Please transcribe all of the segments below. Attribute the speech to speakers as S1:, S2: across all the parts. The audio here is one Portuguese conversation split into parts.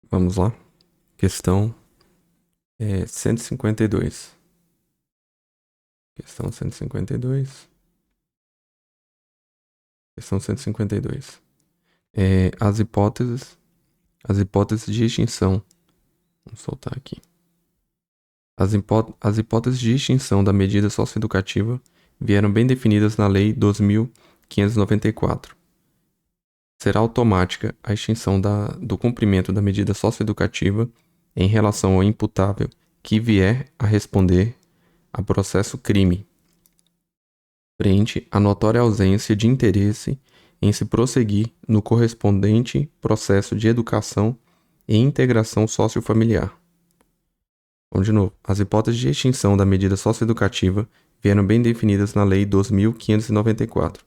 S1: Vamos lá. Questão 152. Questão 152. Questão 152. As hipóteses de extinção. Vamos soltar aqui. As hipóteses de extinção da medida socioeducativa vieram bem definidas na Lei 2.594. Será automática a extinção do cumprimento da medida socioeducativa em relação ao imputável que vier a responder a processo crime, frente à notória ausência de interesse em se prosseguir no correspondente processo de educação e integração sociofamiliar. Vamos de novo. As hipóteses de extinção da medida socioeducativa vieram bem definidas na Lei 2.594.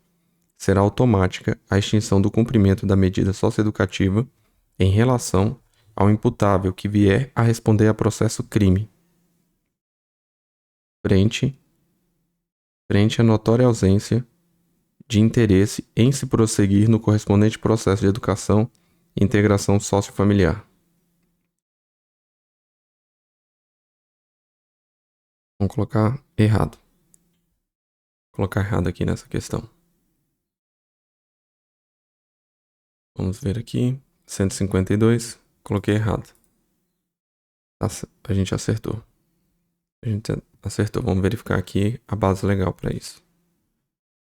S1: Será automática a extinção do cumprimento da medida socioeducativa em relação ao imputável que vier a responder a processo crime, frente à notória ausência de interesse em se prosseguir no correspondente processo de educação e integração sociofamiliar. Vamos colocar errado. Vou colocar errado aqui nessa questão. Vamos ver aqui. 152. Coloquei errado. A gente acertou. Vamos verificar aqui a base legal para isso.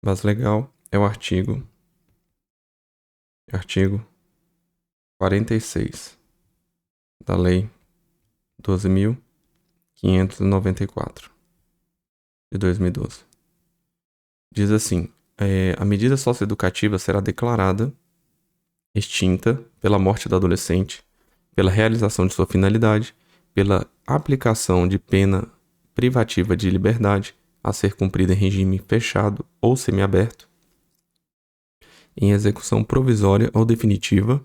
S1: A base legal é o artigo 46 da Lei 12.594 de 2012. Diz assim: a medida socioeducativa será declarada extinta pela morte do adolescente, pela realização de sua finalidade, pela aplicação de pena privativa de liberdade a ser cumprida em regime fechado ou semiaberto, em execução provisória ou definitiva,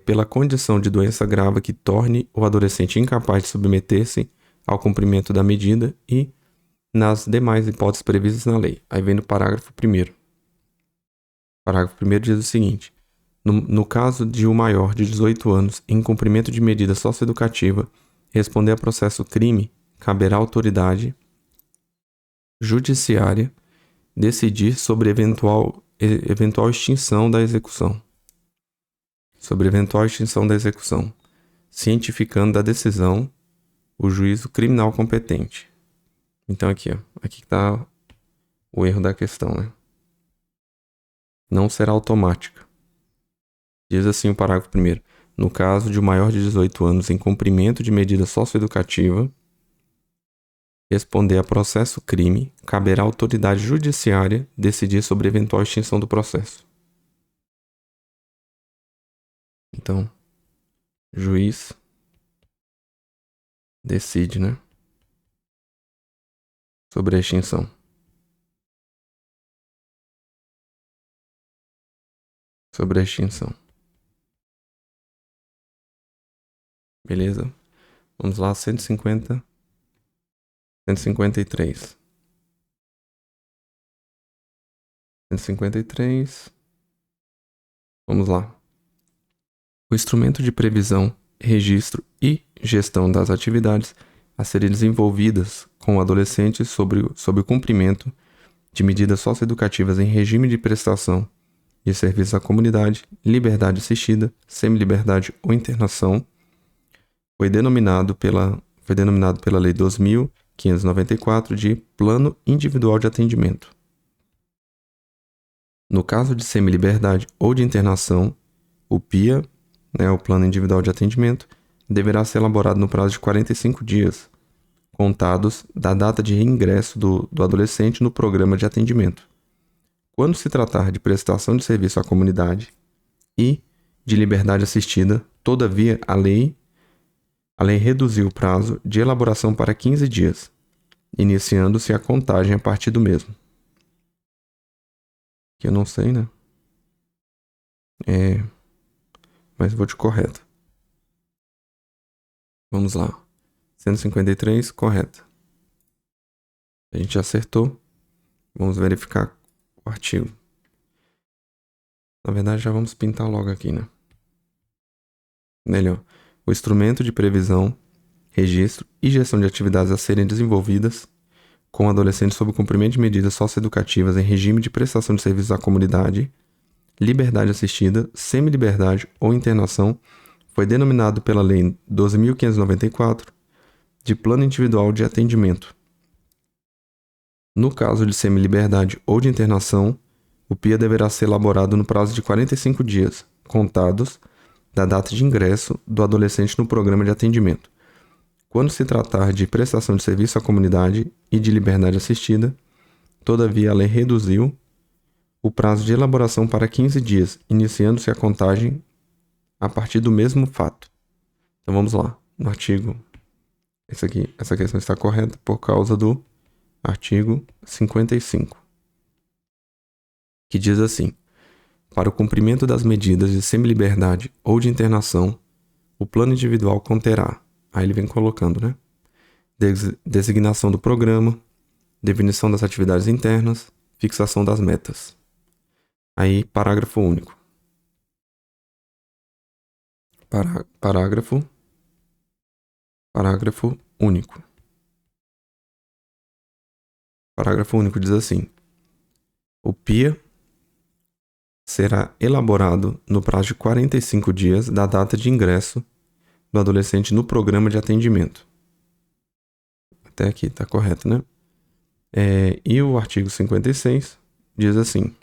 S1: pela condição de doença grave que torne o adolescente incapaz de submeter-se ao cumprimento da medida e nas demais hipóteses previstas na lei. Aí vem no parágrafo 1º. Parágrafo 1º diz o seguinte: no caso de um maior de 18 anos em cumprimento de medida socioeducativa responder a processo crime, caberá à autoridade judiciária decidir sobre eventual extinção da execução. Cientificando da decisão o juízo criminal competente. Então aqui está o erro da questão, né? Não será automática. Diz assim o parágrafo 1º. No caso de um maior de 18 anos em cumprimento de medida socioeducativa responder a processo crime, caberá à autoridade judiciária decidir sobre eventual extinção do processo. Então, juiz decide, né? Sobre a extinção. Beleza? Vamos lá, 153. 153. Vamos lá. O instrumento de previsão, registro e gestão das atividades a serem desenvolvidas com o adolescente sobre o cumprimento de medidas socioeducativas em regime de prestação de serviços à comunidade, liberdade assistida, semiliberdade ou internação, foi denominado pela Lei 2.594 de Plano Individual de Atendimento. No caso de semiliberdade ou de internação, o PIA, o Plano Individual de Atendimento, deverá ser elaborado no prazo de 45 dias, contados da data de reingresso do adolescente no programa de atendimento. Quando se tratar de prestação de serviço à comunidade e de liberdade assistida, todavia, a lei reduziu o prazo de elaboração para 15 dias, iniciando-se a contagem a partir do mesmo. Que eu não sei, né? Mas vou de correto. Vamos lá. 153, correta. A gente acertou. Vamos verificar o artigo. Na verdade, já vamos pintar logo aqui, né? Melhor. O instrumento de previsão, registro e gestão de atividades a serem desenvolvidas com adolescentes sob cumprimento de medidas socioeducativas em regime de prestação de serviços à comunidade, liberdade assistida, semi-liberdade ou internação, foi denominado pela Lei 12.594 de Plano Individual de Atendimento. No caso de semi-liberdade ou de internação, o PIA deverá ser elaborado no prazo de 45 dias, contados da data de ingresso do adolescente no programa de atendimento. Quando se tratar de prestação de serviço à comunidade e de liberdade assistida, todavia a lei reduziu o prazo de elaboração para 15 dias, iniciando-se a contagem a partir do mesmo fato. Então vamos lá, no artigo. Essa questão está correta por causa do artigo 55, que diz assim: para o cumprimento das medidas de semi-liberdade ou de internação, o plano individual conterá, aí ele vem colocando, né? Designação do programa, definição das atividades internas, fixação das metas. Aí, parágrafo único. Parágrafo único. Parágrafo único diz assim: o PIA será elaborado no prazo de 45 dias da data de ingresso do adolescente no programa de atendimento. Até aqui está correto, né? E o artigo 56 diz assim: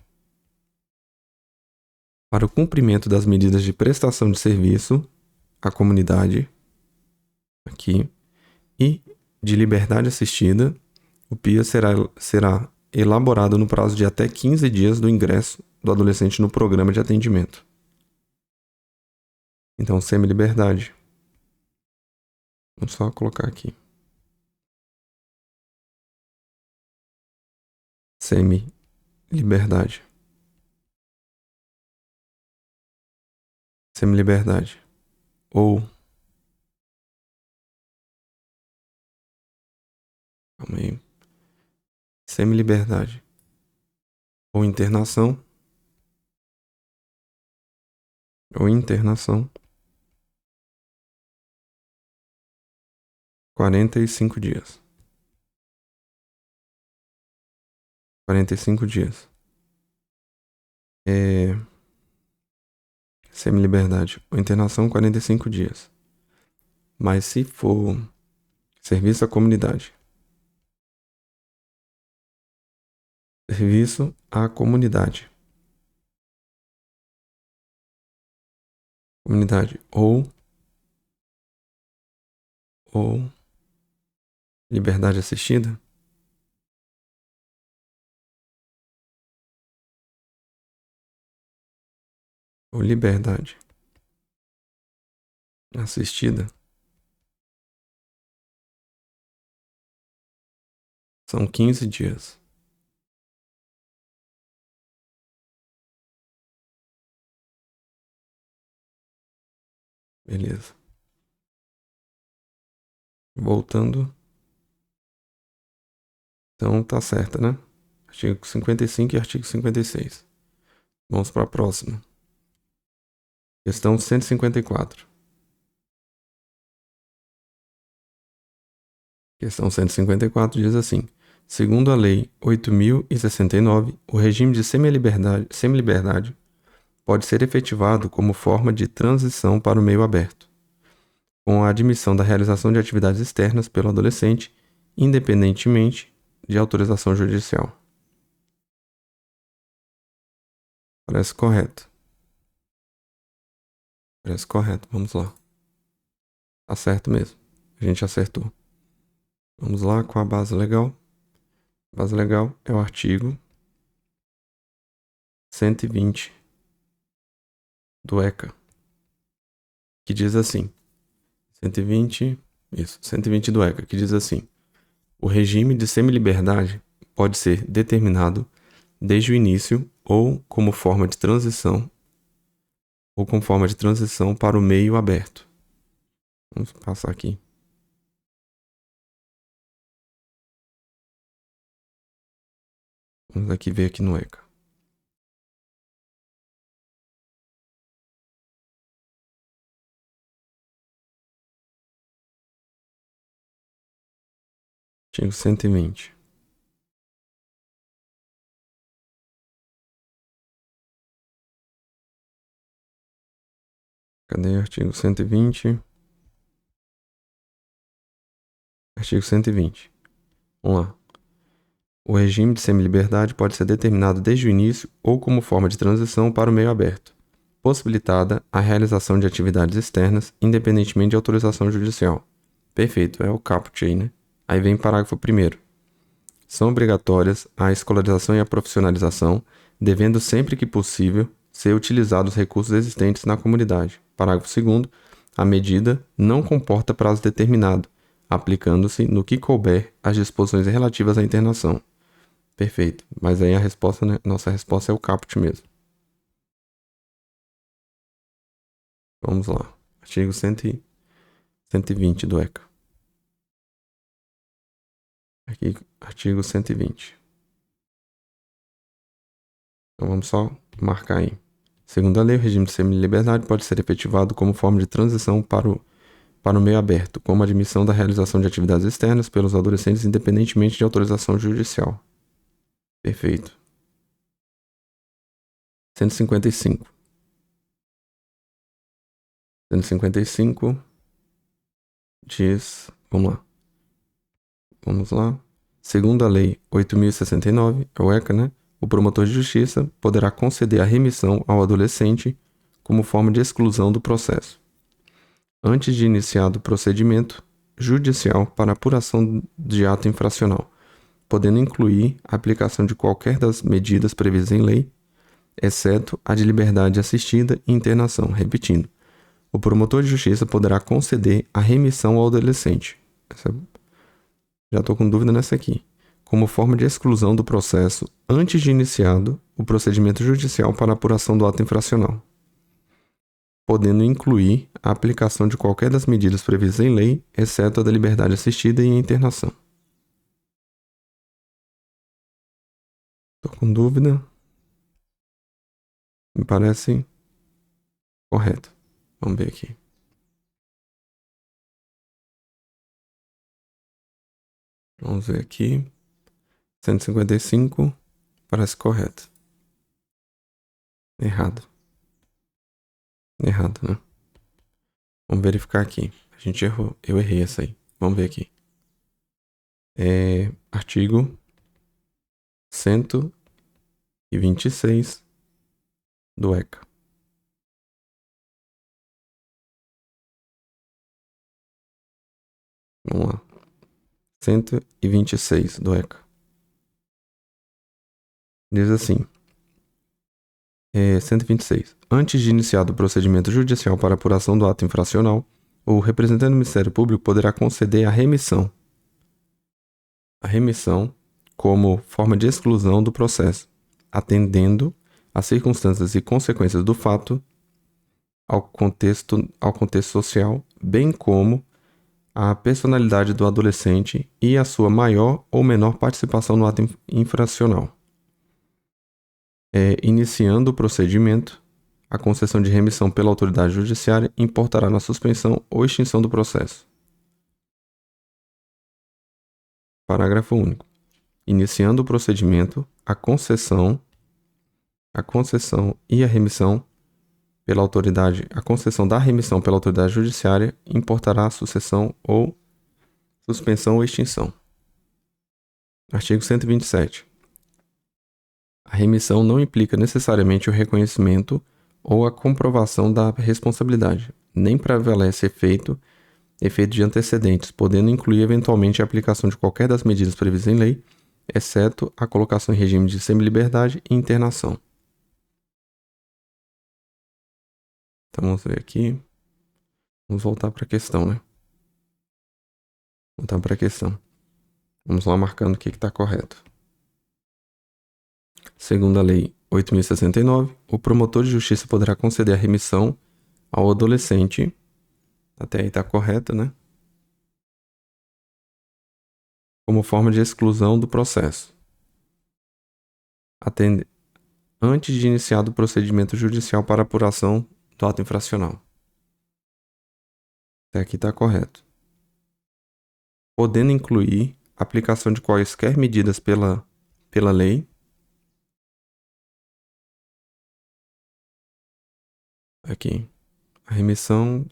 S1: para o cumprimento das medidas de prestação de serviço à comunidade, aqui, e de liberdade assistida, o PIA será elaborado no prazo de até 15 dias do ingresso do adolescente no programa de atendimento. Então, semi-liberdade. Vamos só colocar aqui. Semi-liberdade. Semi-liberdade. Ou. Calma aí. Semi-liberdade. Ou internação. Ou internação. 45 dias. 45 dias. Semi-liberdade ou internação, 45 dias. Mas se for serviço à comunidade. Serviço à comunidade. Comunidade ou liberdade assistida. Ou liberdade assistida. São 15 dias. Beleza. Voltando. Então tá certa, né? Artigo 55 e artigo 56. Vamos para a próxima. Questão 154. Questão 154 diz assim: segundo a Lei 8.069, o regime de semi-liberdade pode ser efetivado como forma de transição para o meio aberto, com a admissão da realização de atividades externas pelo adolescente, independentemente de autorização judicial. Parece correto. Parece correto. Vamos lá. Tá certo mesmo. A gente acertou. Vamos lá com a base legal. A base legal é o artigo 120 do ECA, que diz assim: 120 do ECA, que diz assim: o regime de semi-liberdade pode ser determinado desde o início ou como forma de transição para o meio aberto. Vamos passar aqui. Vamos aqui ver aqui no ECA. Artigo 120. Cadê o artigo 120? Artigo 120. Vamos lá. O regime de semiliberdade pode ser determinado desde o início ou como forma de transição para o meio aberto, possibilitada a realização de atividades externas, independentemente de autorização judicial. Perfeito, é o caput aí, né? Aí vem parágrafo 1º. São obrigatórias a escolarização e a profissionalização, devendo sempre que possível ser utilizados os recursos existentes na comunidade. Parágrafo 2º. A medida não comporta prazo determinado, aplicando-se, no que couber, as disposições relativas à internação. Perfeito. Mas aí a resposta, né? Nossa resposta é o caput mesmo. Vamos lá. Artigo 120 do ECA. Aqui, artigo 120. Então vamos só marcar aí. Segundo a lei, o regime de semiliberdade pode ser efetivado como forma de transição para o meio aberto, como admissão da realização de atividades externas pelos adolescentes independentemente de autorização judicial. Perfeito. 155. 155 diz... Vamos lá. Segundo a Lei 8.069, é o ECA, né? O promotor de justiça poderá conceder a remissão ao adolescente como forma de exclusão do processo, antes de iniciado o procedimento judicial para apuração de ato infracional, podendo incluir a aplicação de qualquer das medidas previstas em lei, exceto a de liberdade assistida e internação. Repetindo, o promotor de justiça poderá conceder a remissão ao adolescente. Já estou com dúvida nessa aqui. Como forma de exclusão do processo antes de iniciado o procedimento judicial para apuração do ato infracional, podendo incluir a aplicação de qualquer das medidas previstas em lei, exceto a da liberdade assistida e a internação. Estou com dúvida. Me parece correto. Vamos ver aqui. Vamos ver aqui. 155 parece correto. Errado. Errado, né? Vamos verificar aqui. A gente errou. Eu errei essa aí. Vamos ver aqui. Artigo 126 do ECA. Vamos lá. 126 do ECA. Diz assim. 126. Antes de iniciado o procedimento judicial para apuração do ato infracional, o representante do Ministério Público poderá conceder a remissão. A remissão como forma de exclusão do processo, atendendo às circunstâncias e consequências do fato, ao contexto social, bem como à personalidade do adolescente e à sua maior ou menor participação no ato infracional. Iniciando o procedimento, a concessão de remissão pela autoridade judiciária importará na suspensão ou extinção do processo. Parágrafo único. Iniciando o procedimento, a concessão e a remissão pela autoridade, a concessão da remissão pela autoridade judiciária importará a suspensão ou extinção. Artigo 127. A remissão não implica necessariamente o reconhecimento ou a comprovação da responsabilidade, nem prevalece efeito de antecedentes, podendo incluir eventualmente a aplicação de qualquer das medidas previstas em lei, exceto a colocação em regime de semiliberdade e internação. Então vamos ver aqui. Vamos voltar para a questão, né? Voltar para a questão. Vamos lá marcando o que está correto. Segundo a Lei 8.069, o promotor de justiça poderá conceder a remissão ao adolescente. Até aí está correto, né? Como forma de exclusão do processo. Antes de iniciado o procedimento judicial para apuração do ato infracional. Até aqui está correto. Podendo incluir aplicação de quaisquer medidas pela lei. Aqui. A remissão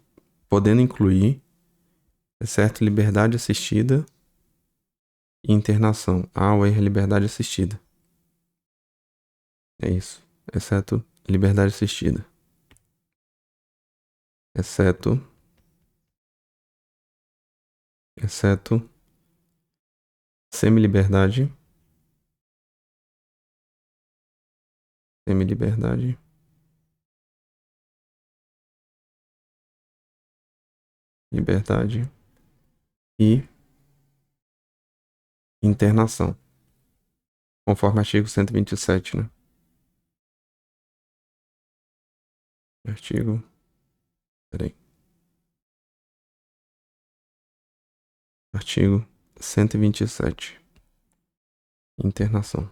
S1: podendo incluir, exceto liberdade assistida e internação. O erro é liberdade assistida. É isso. Exceto liberdade assistida. Exceto semi-liberdade, semi-liberdade liberdade e internação, conforme artigo 127, né? Peraí. Artigo 127. Internação.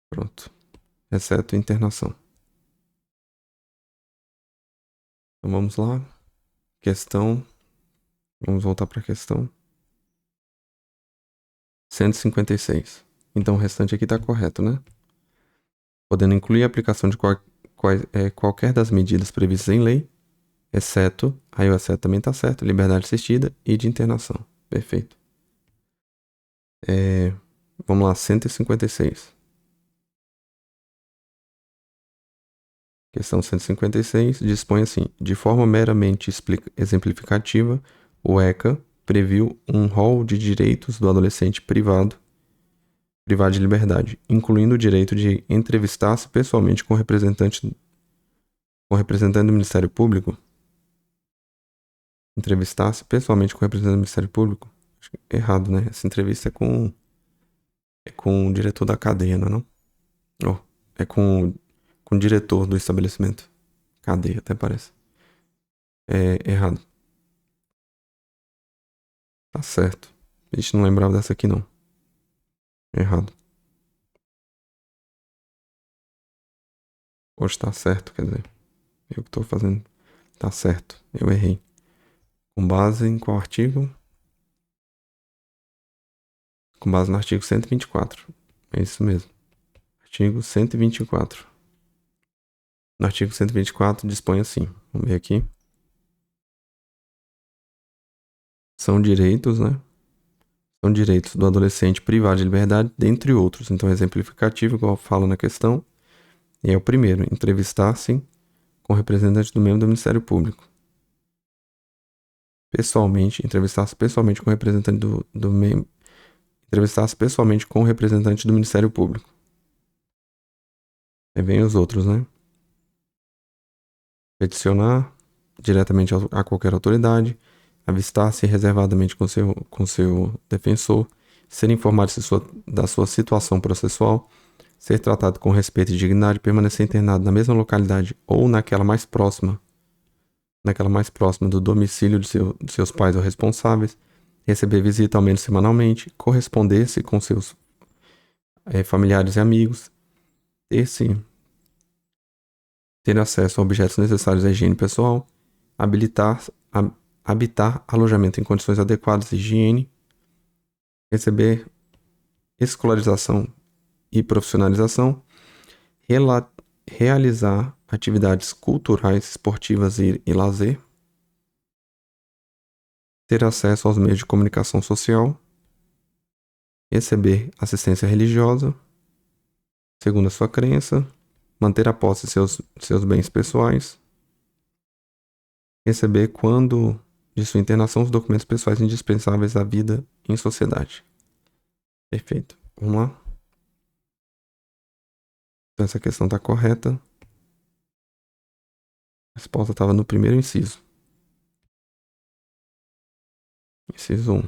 S1: Pronto. Exceto internação. Então vamos lá. Questão. Vamos voltar para a questão. 156. Então o restante aqui está correto, né? Podendo incluir a aplicação de qualquer das medidas previstas em lei, exceto, aí o exceto também está certo, liberdade assistida e de internação. Perfeito. Vamos lá, 156. Questão 156 dispõe assim: de forma meramente exemplificativa, o ECA previu um rol de direitos do adolescente privado de liberdade, incluindo o direito de entrevistar-se pessoalmente com representante do Ministério Público. Entrevistar-se pessoalmente com o representante do Ministério Público? Acho que é errado, né? Essa entrevista é com o diretor da cadeia, não é não? Oh, é com o diretor do estabelecimento. Cadeia, até parece. É errado. Tá certo. A gente não lembrava dessa aqui, não. Errado. Hoje tá certo, quer dizer. Eu que tô fazendo. Tá certo. Eu errei. Com base em qual artigo? Com base no artigo 124. É isso mesmo. Artigo 124. No artigo 124 dispõe assim. Vamos ver aqui. São direitos, né? São direitos do adolescente privado de liberdade, dentre outros. Então, exemplificativo, igual fala na questão. E é o primeiro. Entrevistar-se com representante do membro do Ministério Público. Pessoalmente, entrevistar-se pessoalmente com o representante do membro. Entrevistar-se pessoalmente com o representante do Ministério Público. Aí vem os outros, né? Peticionar diretamente a qualquer autoridade, avistar-se reservadamente com seu defensor, ser informado da sua situação processual, ser tratado com respeito e dignidade, permanecer internado na mesma localidade ou naquela mais próxima do domicílio de seus pais ou responsáveis, receber visita ao menos semanalmente, corresponder-se com seus familiares e amigos, ter acesso a objetos necessários à higiene pessoal, habitar alojamento em condições adequadas de higiene, receber escolarização e profissionalização, realizar atividades culturais, esportivas e lazer, ter acesso aos meios de comunicação social, receber assistência religiosa, segundo a sua crença, manter a posse de seus bens pessoais, receber, quando de sua internação, os documentos pessoais indispensáveis à vida em sociedade. Perfeito. Vamos lá? Então, essa questão está correta. A resposta estava no primeiro inciso. Inciso 1.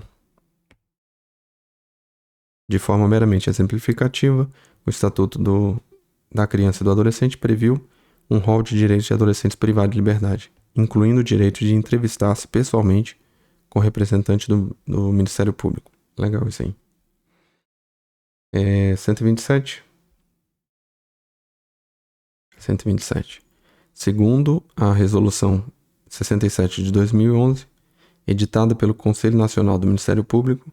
S1: De forma meramente exemplificativa, o Estatuto da Criança e do Adolescente previu um rol de direitos de adolescentes privados de liberdade, incluindo o direito de entrevistar-se pessoalmente com representante do Ministério Público. Legal isso aí. 127. 127. Segundo a resolução 67 de 2011, editada pelo Conselho Nacional do Ministério Público,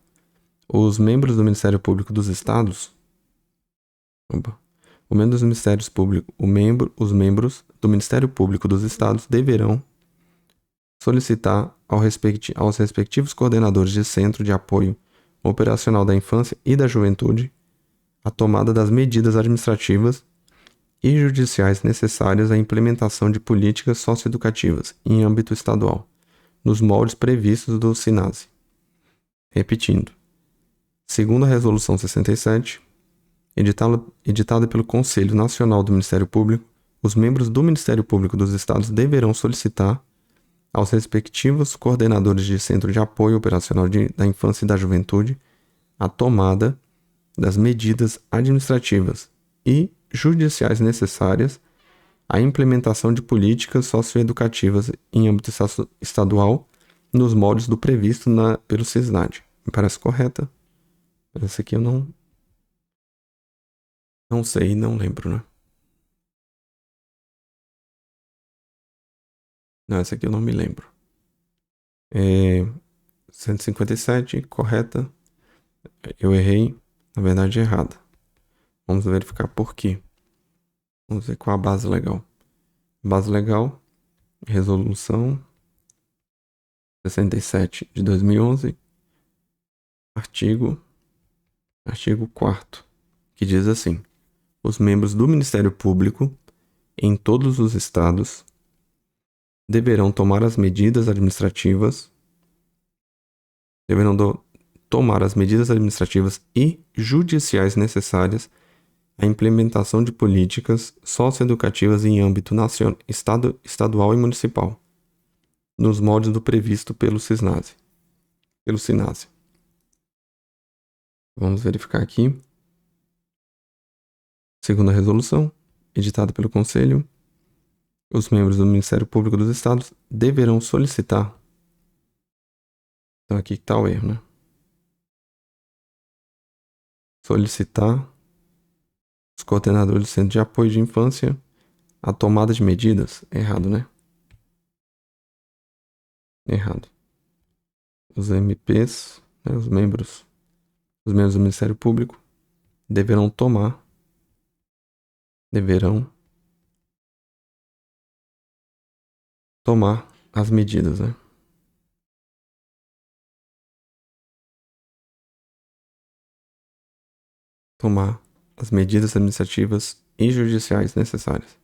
S1: os membros do Ministério Público dos Estados, os membros do Ministério Público dos Estados deverão solicitar aos respectivos coordenadores de Centro de Apoio Operacional da Infância e da Juventude a tomada das medidas administrativas e judiciais necessárias à implementação de políticas socioeducativas em âmbito estadual, nos moldes previstos do SINASE. Repetindo, segundo a Resolução 67, editada pelo Conselho Nacional do Ministério Público, os membros do Ministério Público dos Estados deverão solicitar aos respectivos coordenadores de Centro de Apoio Operacional da Infância e da Juventude a tomada das medidas administrativas e judiciais necessárias à implementação de políticas socioeducativas em âmbito estadual nos moldes do previsto pelo SISNAD. Me parece correta. Essa aqui eu não sei, não lembro, né? Não, essa aqui eu não me lembro. 157, correta. Eu errei, na verdade, errada. Vamos verificar por quê. Vamos ver qual a base legal. Base legal, Resolução 67 de 2011, artigo 4º, que diz assim: os membros do Ministério Público, em todos os estados, deverão tomar as medidas administrativas e judiciais necessárias à implementação de políticas socioeducativas em âmbito estadual e municipal, nos moldes do previsto pelo SINASE. Vamos verificar aqui. Segundo a resolução, editada pelo Conselho, os membros do Ministério Público dos Estados deverão solicitar. Então aqui está o erro, né? Solicitar os coordenadores do Centro de Apoio de Infância a tomada de medidas. Errado, né? Errado. Os MPs, né, os membros do Ministério Público deverão tomar as medidas, né? Tomar as medidas administrativas e judiciais necessárias.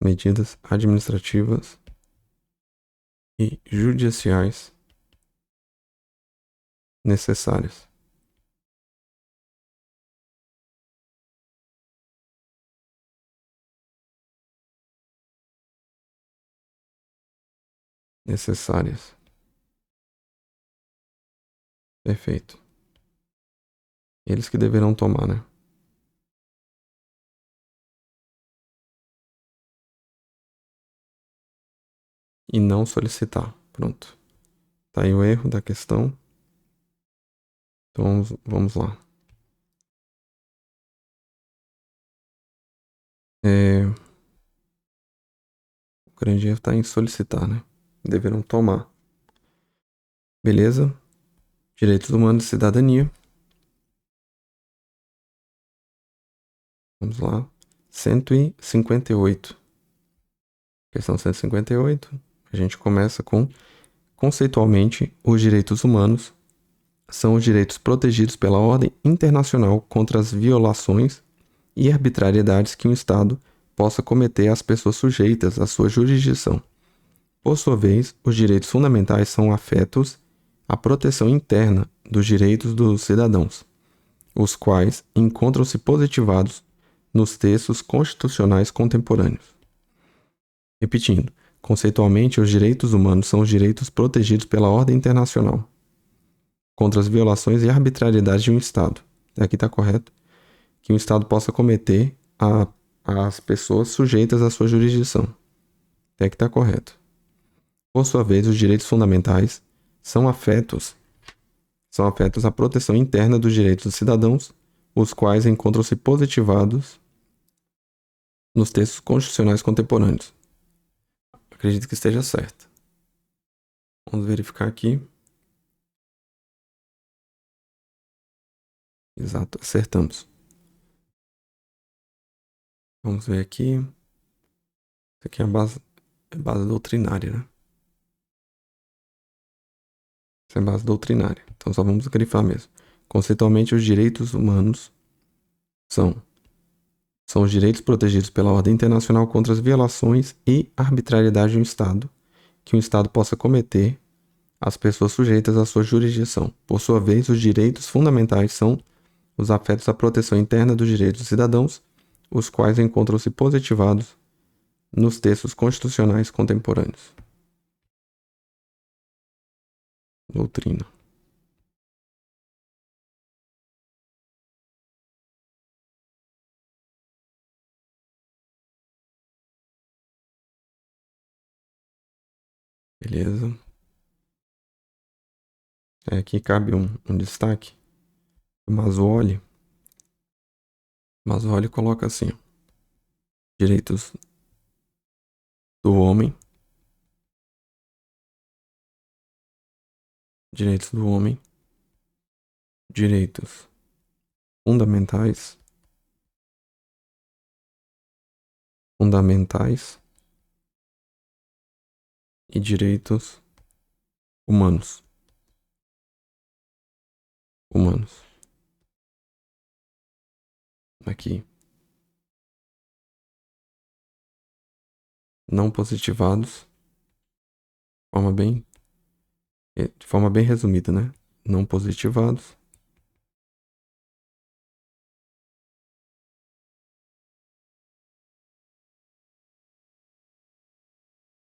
S1: Medidas administrativas e judiciais necessárias. Perfeito. Eles que deverão tomar, né? E não solicitar. Pronto. Tá aí o erro da questão. Então vamos lá. O grande erro está em solicitar, né? Deverão tomar. Beleza? Direitos humanos e cidadania. Vamos lá. 158. Questão 158. A gente começa com: conceitualmente, os direitos humanos são os direitos protegidos pela ordem internacional contra as violações e arbitrariedades que um Estado possa cometer às pessoas sujeitas à sua jurisdição. Por sua vez, os direitos fundamentais são afetos à proteção interna dos direitos dos cidadãos, os quais encontram-se positivados nos textos constitucionais contemporâneos. Repetindo, conceitualmente, os direitos humanos são os direitos protegidos pela ordem internacional contra as violações e arbitrariedades de um Estado. Aqui está correto. Que um Estado possa cometer às pessoas sujeitas à sua jurisdição. Até que está correto. Por sua vez, os direitos fundamentais são afetos à proteção interna dos direitos dos cidadãos, os quais encontram-se positivados nos textos constitucionais contemporâneos. Acredito que esteja certo. Vamos verificar aqui. Exato, acertamos. Vamos ver aqui. Isso aqui é a base doutrinária, né? Isso é a base doutrinária. Então só vamos grifar mesmo. Conceitualmente, os direitos humanos são os direitos protegidos pela ordem internacional contra as violações e arbitrariedade de um Estado que um Estado possa cometer às pessoas sujeitas à sua jurisdição. Por sua vez, os direitos fundamentais são os afetos à proteção interna dos direitos dos cidadãos, os quais encontram-se positivados nos textos constitucionais contemporâneos. Doutrina. Beleza. Aqui cabe um destaque. O Massuoli coloca assim: ó, direitos do homem, direitos do homem, direitos fundamentais, e direitos humanos. Aqui, não positivados, de forma bem resumida, né? Não positivados.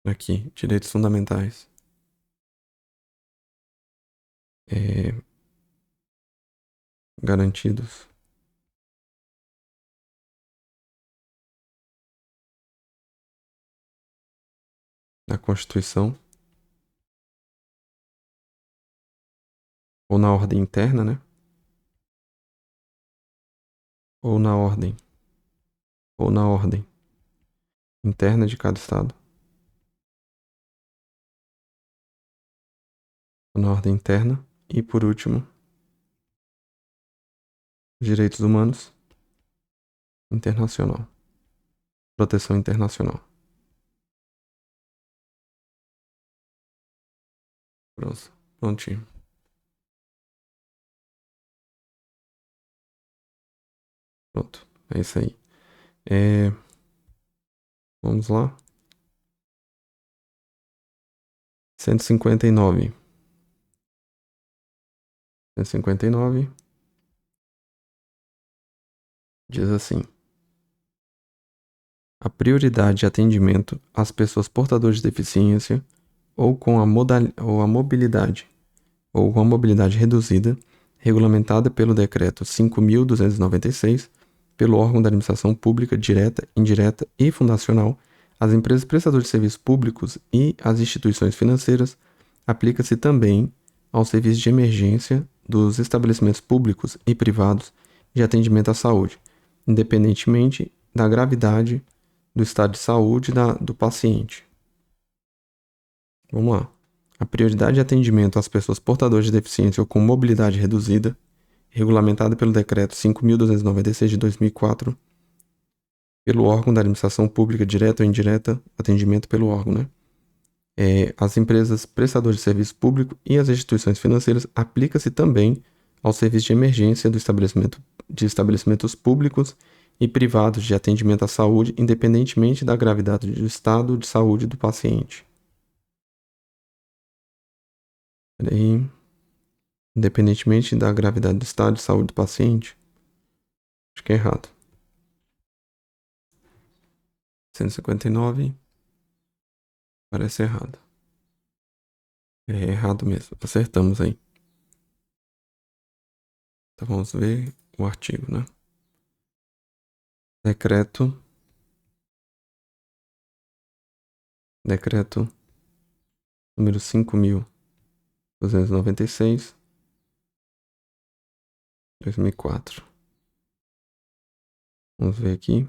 S1: Aqui, direitos fundamentais. Garantidos na Constituição ou na ordem interna, né? Ou na ordem interna de cada estado. Ou na ordem interna. E por último, direitos humanos internacional. Proteção internacional. Pronto. Prontinho. Pronto. É isso aí. Vamos lá. 159. 159 diz assim: a prioridade de atendimento às pessoas portadoras de deficiência ou com a mobilidade reduzida, regulamentada pelo Decreto 5.296, pelo órgão da administração pública direta, indireta e fundacional, às empresas prestadoras de serviços públicos e às instituições financeiras, aplica-se também aos serviços de emergência dos estabelecimentos públicos e privados de atendimento à saúde, independentemente da gravidade do estado de saúde do paciente. Vamos lá. A prioridade de atendimento às pessoas portadoras de deficiência ou com mobilidade reduzida, regulamentada pelo Decreto 5.296 de 2004, pelo órgão da administração pública direta ou indireta, atendimento pelo órgão, né? As empresas prestadoras de serviço público e as instituições financeiras aplica-se também ao serviço de emergência de estabelecimentos públicos e privados de atendimento à saúde, independentemente da gravidade do estado de saúde do paciente. Peraí. Independentemente da gravidade do estado de saúde do paciente. Acho que é errado. 159. Parece errado. É errado mesmo. Acertamos aí. Então vamos ver o artigo, né? Decreto número 5.296, 2004. Vamos ver aqui.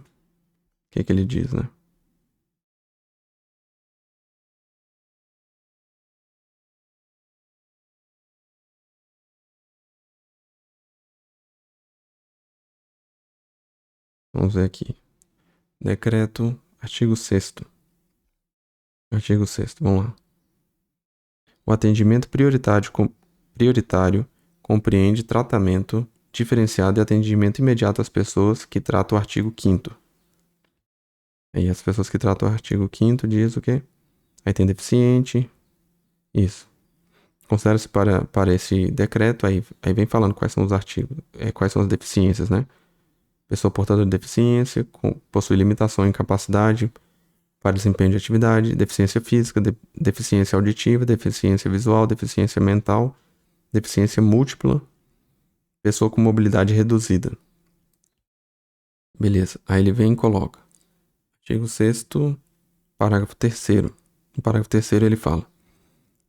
S1: que ele diz, né? Vamos ver aqui. Decreto, artigo 6º. Artigo 6º, vamos lá. O atendimento prioritário compreende tratamento diferenciado e atendimento imediato às pessoas que tratam o artigo 5º. Aí as pessoas que tratam o artigo 5º diz o quê? Aí tem deficiente, isso. Considera-se para esse decreto, aí vem falando quais são os artigos, quais são as deficiências, né? Pessoa portadora de deficiência, possui limitação em capacidade para desempenho de atividade, deficiência física, deficiência auditiva, deficiência visual, deficiência mental, deficiência múltipla, pessoa com mobilidade reduzida. Beleza. Aí ele vem e coloca. Artigo 6º, parágrafo 3º. No parágrafo 3º ele fala: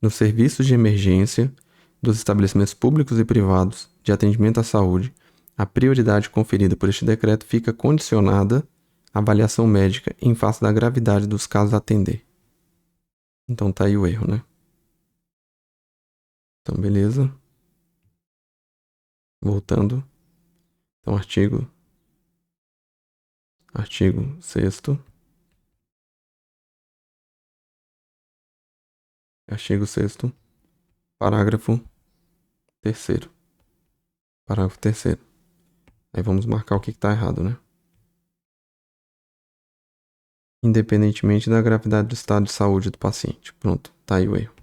S1: nos serviços de emergência dos estabelecimentos públicos e privados de atendimento à saúde, a prioridade conferida por este decreto fica condicionada à avaliação médica em face da gravidade dos casos a atender. Então tá aí o erro, né? Então, beleza. Voltando. Então, artigo 6º. Artigo 6º. Parágrafo 3º. Parágrafo 3º. Aí vamos marcar o que tá errado, né? Independentemente da gravidade do estado de saúde do paciente. Pronto, tá aí o erro.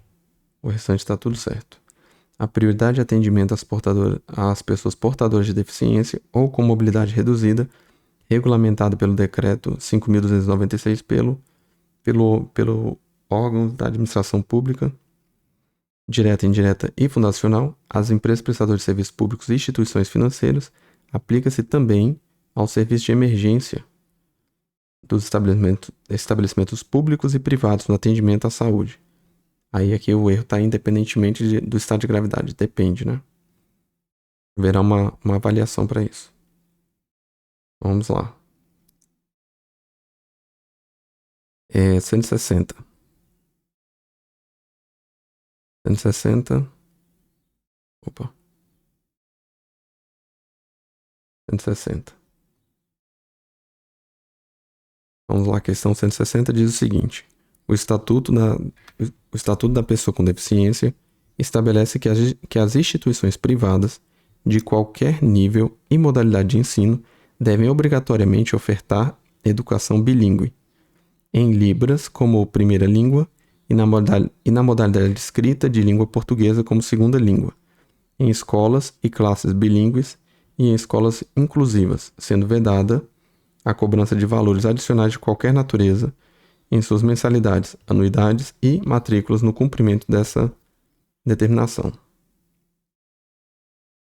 S1: O restante tá tudo certo. A prioridade de atendimento às pessoas portadoras de deficiência ou com mobilidade reduzida, regulamentada pelo Decreto 5.296 pelo órgão da administração pública, direta, indireta e fundacional, às empresas prestadoras de serviços públicos e instituições financeiras, aplica-se também ao serviço de emergência dos estabelecimentos públicos e privados no atendimento à saúde. Aí aqui o erro está independentemente do estado de gravidade, depende, né? Haverá uma avaliação para isso. Vamos lá. 160. 160. Opa. 160. Vamos lá, a questão 160 diz o seguinte: o Estatuto da Pessoa com Deficiência estabelece que as instituições privadas, de qualquer nível e modalidade de ensino, devem obrigatoriamente ofertar educação bilíngue, em Libras como primeira língua e na modalidade escrita de língua portuguesa como segunda língua, em escolas e classes bilíngues e em escolas inclusivas, sendo vedada a cobrança de valores adicionais de qualquer natureza em suas mensalidades, anuidades e matrículas no cumprimento dessa determinação.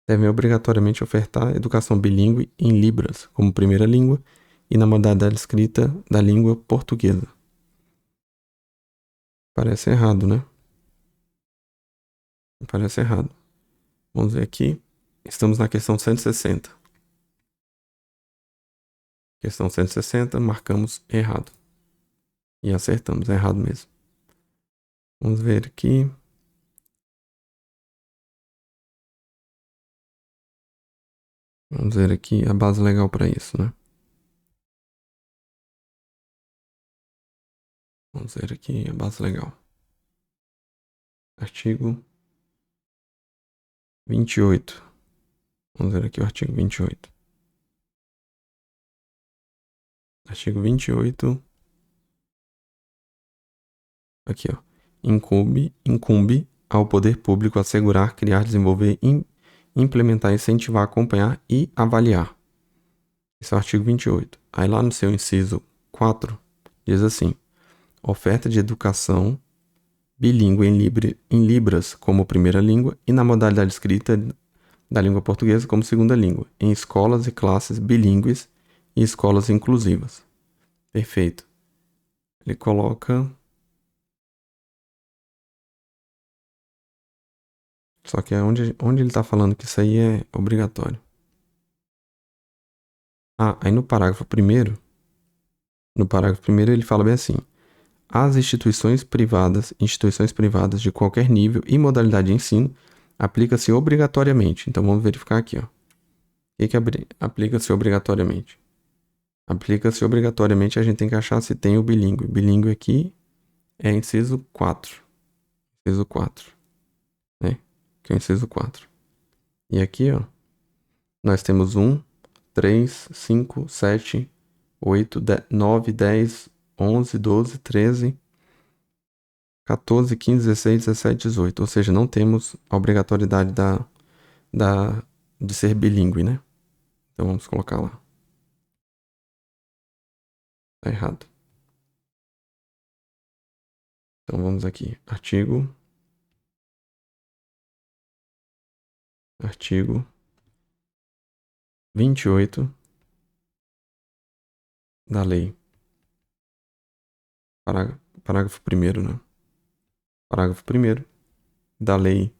S1: Devem obrigatoriamente ofertar educação bilíngue em Libras como primeira língua e na modalidade escrita da língua portuguesa. Parece errado, né? Parece errado. Vamos ver aqui. Estamos na questão 160. Questão 160, marcamos errado. E acertamos, é errado mesmo. Vamos ver aqui. Vamos ver aqui a base legal para isso, né? Vamos ver aqui a base legal. Artigo 28. Vamos ver aqui o artigo 28. Artigo 28. Aqui, ó. Incumbe ao poder público assegurar, criar, desenvolver, implementar, incentivar, acompanhar e avaliar. Esse é o artigo 28. Aí lá no seu inciso 4, diz assim: oferta de educação bilíngue em Libras como primeira língua e na modalidade escrita da língua portuguesa como segunda língua, em escolas e classes bilíngues e escolas inclusivas. Perfeito. Ele coloca... Só que é onde ele está falando que isso aí é obrigatório. Ah, aí no parágrafo primeiro, No parágrafo 1º ele fala bem assim: as instituições privadas de qualquer nível e modalidade de ensino, aplica-se obrigatoriamente. Então vamos verificar aqui, ó. O que aplica-se obrigatoriamente? Aplica-se obrigatoriamente, a gente tem que achar se tem o bilíngue. Bilíngue aqui é inciso 4. Inciso 4, né? Que é o inciso 4. E aqui, ó, nós temos 1, 3, 5, 7, 8, 9, 10, 11, 12, 13, 14, 15, 16, 17, 18. Ou seja, não temos a obrigatoriedade de ser bilíngue, né? Então vamos colocar lá. Tá errado. Então vamos aqui. Artigo 28 da lei. Parágrafo 1º, né? Parágrafo 1º da lei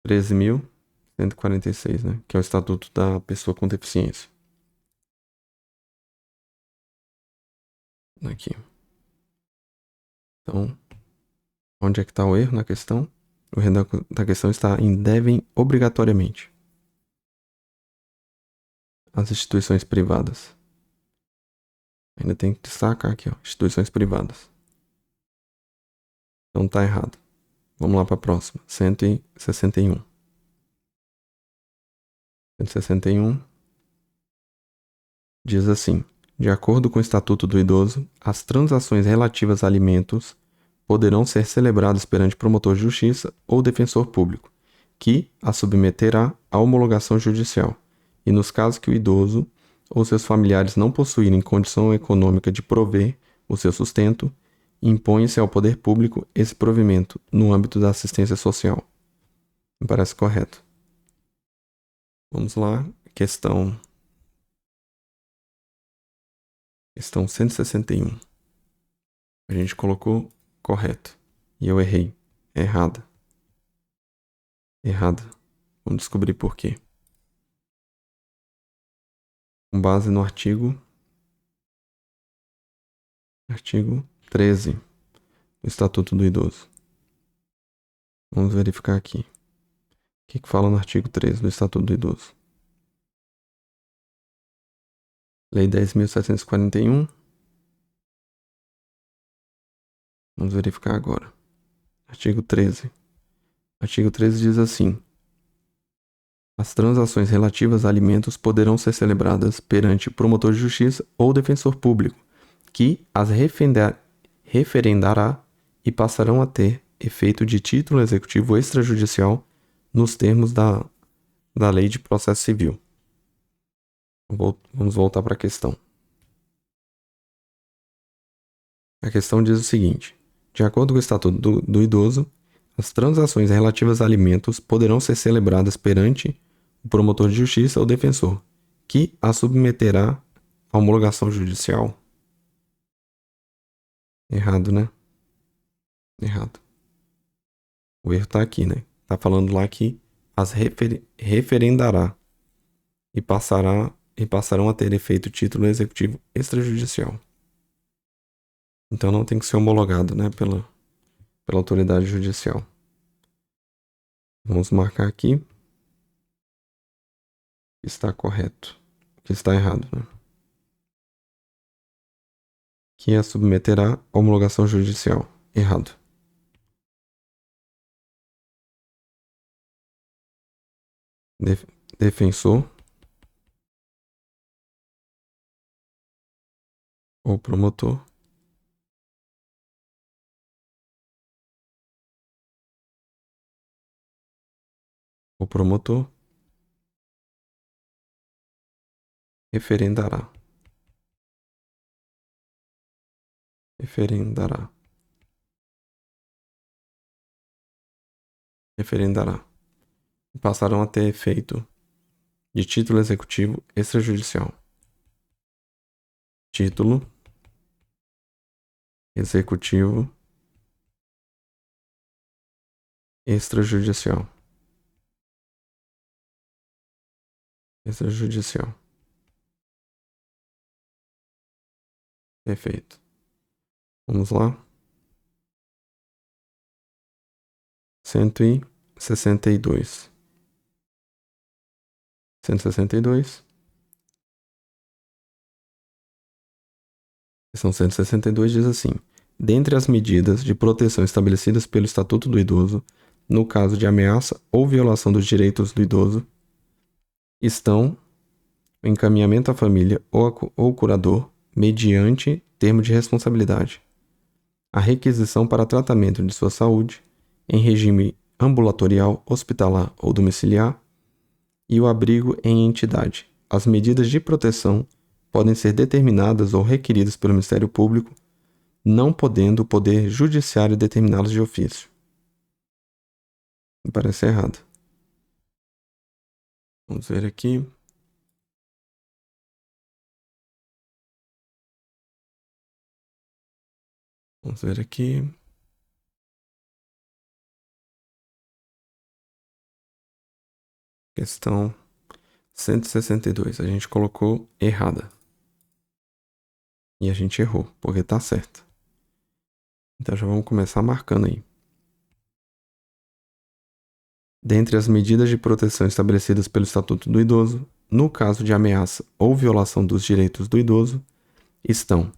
S1: 13.146, né? Que é o Estatuto da Pessoa com Deficiência. Aqui. Então, onde é que está o erro na questão? O erro da questão está em devem obrigatoriamente. As instituições privadas. Ainda tem que destacar aqui, ó, instituições privadas. Então tá errado. Vamos lá para a próxima. 161. 161 diz assim: de acordo com o Estatuto do Idoso, as transações relativas a alimentos poderão ser celebradas perante promotor de justiça ou defensor público, que a submeterá à homologação judicial, e nos casos que o idoso ou seus familiares não possuírem condição econômica de prover o seu sustento, impõe-se ao poder público esse provimento no âmbito da assistência social. Me parece correto. Vamos lá, questão 161. A gente colocou correto e eu errei. Errada. Vamos descobrir por quê. Com base no artigo 13 do Estatuto do Idoso. Vamos verificar aqui. O que fala no artigo 13 do Estatuto do Idoso? Lei 10.741. Vamos verificar agora. Artigo 13. Artigo 13 diz assim: as transações relativas a alimentos poderão ser celebradas perante promotor de justiça ou defensor público, que as referendará e passarão a ter efeito de título executivo extrajudicial nos termos da Lei de Processo Civil. Vamos voltar para a questão. A questão diz o seguinte: de acordo com o Estatuto do Idoso, as transações relativas a alimentos poderão ser celebradas perante o promotor de justiça ou defensor, que a submeterá à homologação judicial. Errado, né? Errado. O erro tá aqui, né? Tá falando lá que as referendará e passarão a ter efeito título executivo extrajudicial. Então não tem que ser homologado, né, pela autoridade judicial. Vamos marcar aqui que está correto, que está errado, né? Que a submeterá à homologação judicial. Errado. Defensor ou promotor referendará. E passarão a ter efeito de título executivo extrajudicial. Título executivo extrajudicial. Perfeito. Vamos lá. 162. 162. Questão 162 diz assim: dentre as medidas de proteção estabelecidas pelo Estatuto do Idoso, no caso de ameaça ou violação dos direitos do idoso, estão o encaminhamento à família ou curador mediante termo de responsabilidade, a requisição para tratamento de sua saúde em regime ambulatorial, hospitalar ou domiciliar e o abrigo em entidade. As medidas de proteção podem ser determinadas ou requeridas pelo Ministério Público, não podendo o Poder Judiciário determiná-las de ofício. Me parece errado. Vamos ver aqui. Vamos ver aqui. Questão 162. A gente colocou errada. E a gente errou, porque tá certo. Então já vamos começar marcando aí. Dentre as medidas de proteção estabelecidas pelo Estatuto do Idoso, no caso de ameaça ou violação dos direitos do idoso, estão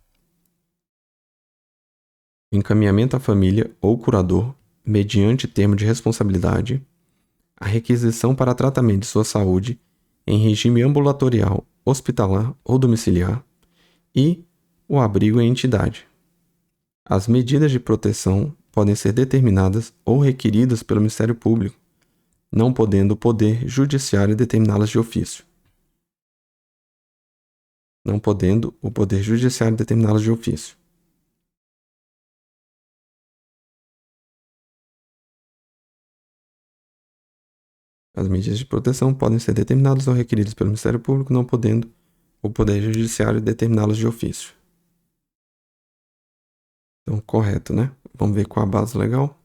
S1: encaminhamento à família ou curador, mediante termo de responsabilidade, a requisição para tratamento de sua saúde em regime ambulatorial, hospitalar ou domiciliar e o abrigo em entidade. As medidas de proteção podem ser determinadas ou requeridas pelo Ministério Público, não podendo o Poder Judiciário determiná-las de ofício. Não podendo o Poder Judiciário determiná-las de ofício. As medidas de proteção podem ser determinadas ou requeridas pelo Ministério Público, não podendo o Poder Judiciário determiná-las de ofício. Então, correto, né? Vamos ver qual a base legal.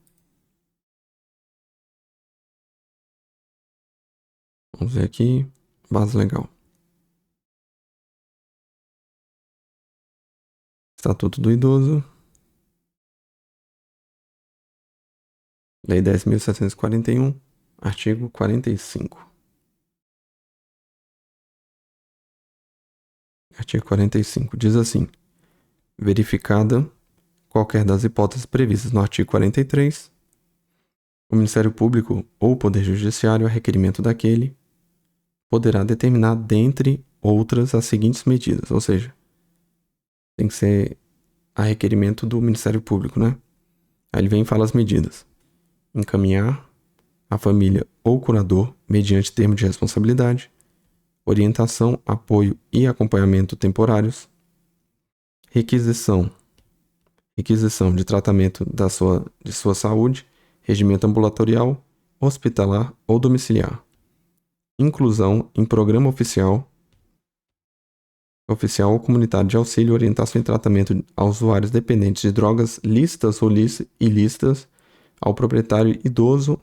S1: Vamos ver aqui. Base legal. Estatuto do Idoso. Lei 10.741, artigo 45. Artigo 45 diz assim: verificada qualquer das hipóteses previstas no artigo 43, o Ministério Público ou o Poder Judiciário, a requerimento daquele, poderá determinar, dentre outras, as seguintes medidas. Ou seja, tem que ser a requerimento do Ministério Público, né? Aí ele vem e fala as medidas: encaminhar a família ou curador mediante termo de responsabilidade, orientação, apoio e acompanhamento temporários, requisição de tratamento de sua saúde, regimento ambulatorial, hospitalar ou domiciliar, inclusão em programa oficial ou comunitário de auxílio, orientação e tratamento a usuários dependentes de drogas lícitas ou ilícitas, ao proprietário idoso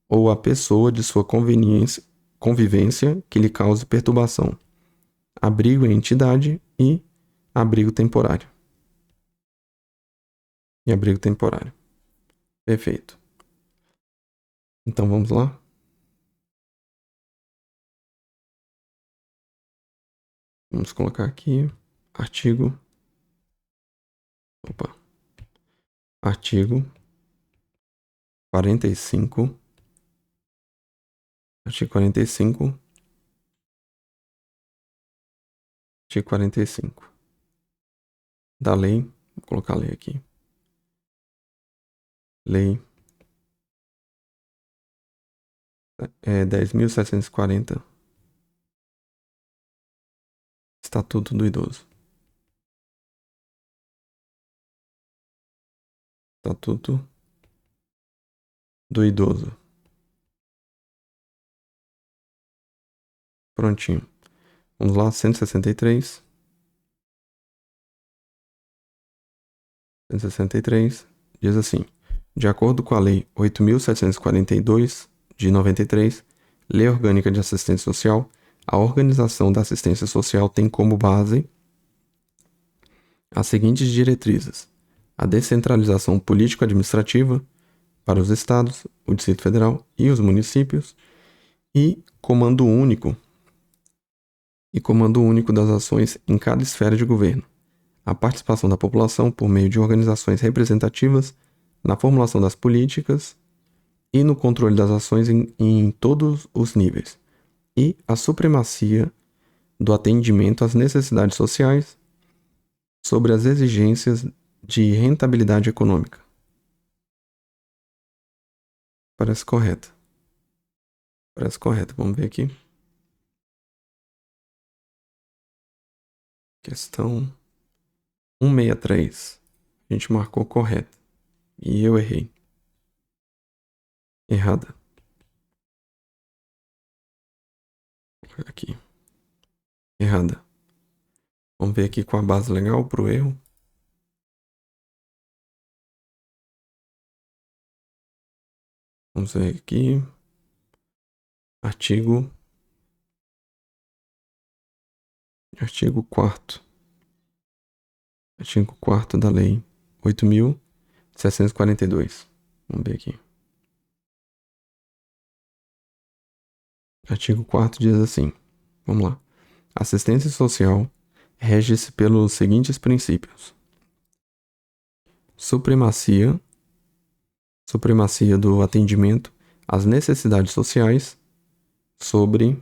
S1: ou à pessoa de sua convivência que lhe cause perturbação, abrigo em entidade e abrigo temporário. Perfeito. Então vamos lá. Vamos colocar aqui artigo 45. Artigo 45. Artigo 45 da lei. Vou colocar a lei aqui. Lei 10.740. Estatuto do Idoso. Estatuto do Idoso. Prontinho. Vamos lá, 163. 163 diz assim: de acordo com a Lei 8.742, de 93, Lei Orgânica de Assistência Social, a organização da assistência social tem como base as seguintes diretrizes: a descentralização político-administrativa para os estados, o Distrito Federal e os municípios, e comando único das ações em cada esfera de governo, a participação da população por meio de organizações representativas na formulação das políticas e no controle das ações em todos os níveis, e a supremacia do atendimento às necessidades sociais sobre as exigências de rentabilidade econômica. Parece correto. Vamos ver aqui. Questão 163. A gente marcou correto. E eu errei. Errada. Aqui. Errada. Vamos ver aqui com a base legal pro erro. Vamos ver aqui. Artigo 4º. Artigo 4º da Lei 8.742. Vamos ver aqui. Artigo 4º diz assim. Vamos lá. Assistência social rege-se pelos seguintes princípios: supremacia do atendimento às necessidades sociais sobre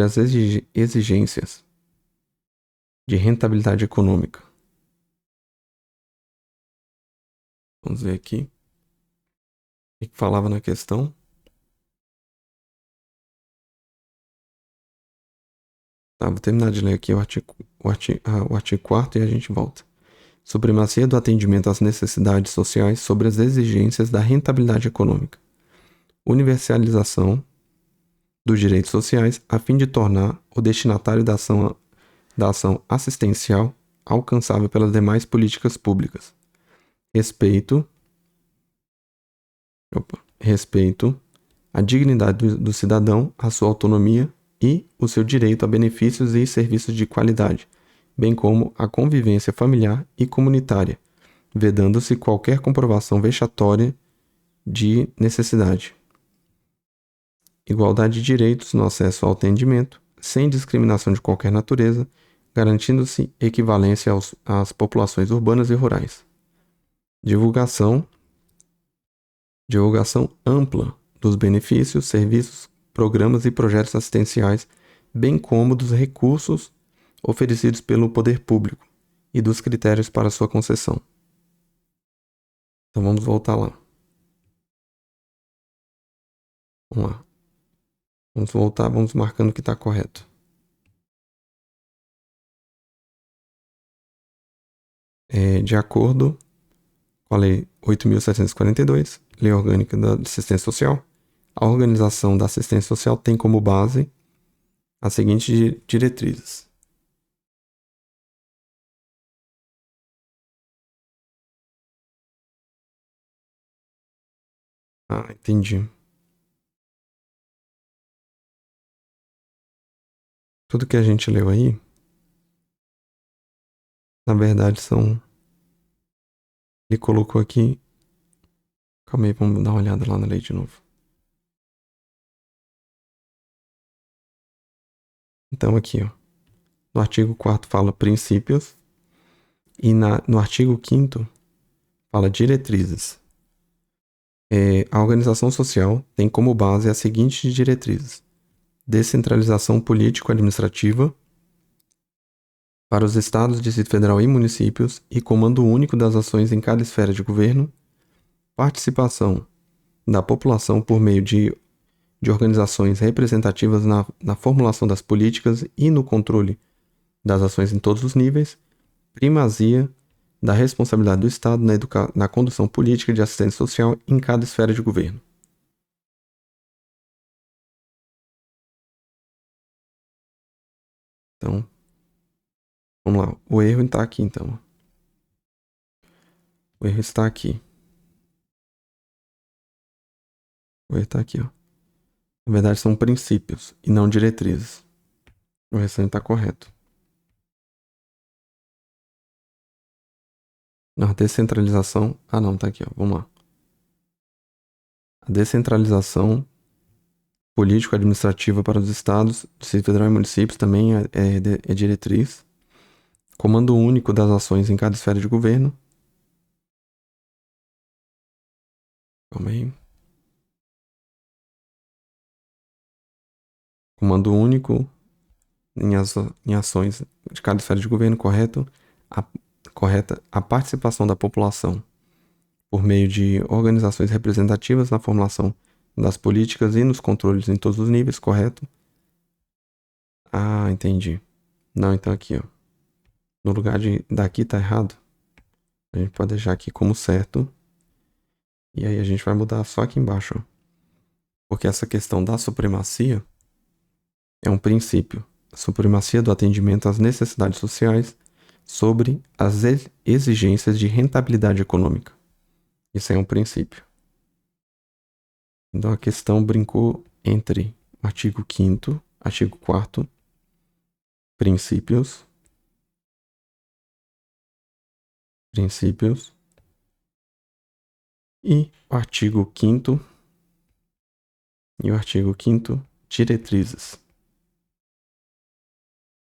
S1: as exigências de rentabilidade econômica. Vamos ver aqui o que falava na questão. Tá, vou terminar de ler aqui o artigo 4º e a gente volta. Supremacia do atendimento às necessidades sociais sobre as exigências da rentabilidade econômica. Universalização dos direitos sociais a fim de tornar o destinatário da ação assistencial alcançável pelas demais políticas públicas. Respeito à dignidade do cidadão, à sua autonomia e o seu direito a benefícios e serviços de qualidade, bem como a convivência familiar e comunitária, vedando-se qualquer comprovação vexatória de necessidade. Igualdade de direitos no acesso ao atendimento, sem discriminação de qualquer natureza, garantindo-se equivalência às populações urbanas e rurais. Divulgação ampla dos benefícios, serviços, programas e projetos assistenciais, bem como dos recursos oferecidos pelo poder público e dos critérios para sua concessão. Então vamos voltar lá. Vamos lá. Vamos voltar, vamos marcando que está correto. De acordo com a Lei 8.742, Lei Orgânica da Assistência Social, a organização da assistência social tem como base as seguintes diretrizes. Ah, entendi. Tudo que a gente leu aí, na verdade, ele colocou aqui. Calma aí, vamos dar uma olhada lá na lei de novo. Então, aqui, ó. No artigo 4º fala princípios. E no artigo 5º fala diretrizes. A organização social tem como base as seguintes diretrizes: descentralização político-administrativa para os estados, Distrito Federal e municípios e comando único das ações em cada esfera de governo, participação da população por meio de organizações representativas na formulação das políticas e no controle das ações em todos os níveis, primazia da responsabilidade do Estado na condução política de assistência social em cada esfera de governo. Então, vamos lá. O erro está aqui, então. O erro está aqui. O erro está aqui, ó. Na verdade, são princípios e não diretrizes. O restante está correto. Não, descentralização. Ah, não, tá aqui, ó. Vamos lá. A descentralização político-administrativa para os estados, Distrito Federal e municípios também é diretriz. Comando único das ações em cada esfera de governo. Calma aí. Comando único em ações de cada esfera de governo, correto? A, correta a participação da população por meio de organizações representativas na formulação das políticas e nos controles em todos os níveis, correto? Ah, entendi. Não, então aqui, ó. No lugar de daqui tá errado. A gente pode deixar aqui como certo. E aí a gente vai mudar só aqui embaixo, ó. Porque essa questão da supremacia é um princípio. A supremacia do atendimento às necessidades sociais sobre as exigências de rentabilidade econômica. Isso é um princípio. Então a questão brincou entre o artigo 5º, artigo 4º, princípios, e o artigo 5º e o artigo 5º, diretrizes.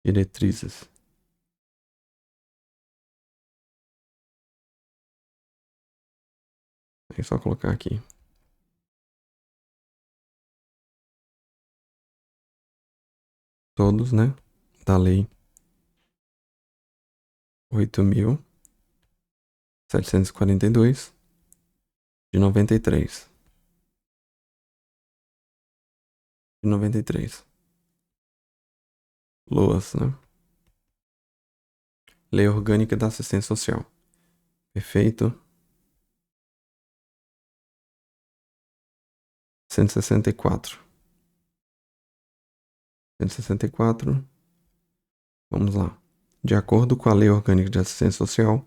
S1: Diretrizes. É só colocar aqui. Todos, né? Da lei 8.742 de 93. De 93. LOAS, né? Lei Orgânica da Assistência Social. Perfeito. 164. 164. Vamos lá. De acordo com a Lei Orgânica de Assistência Social,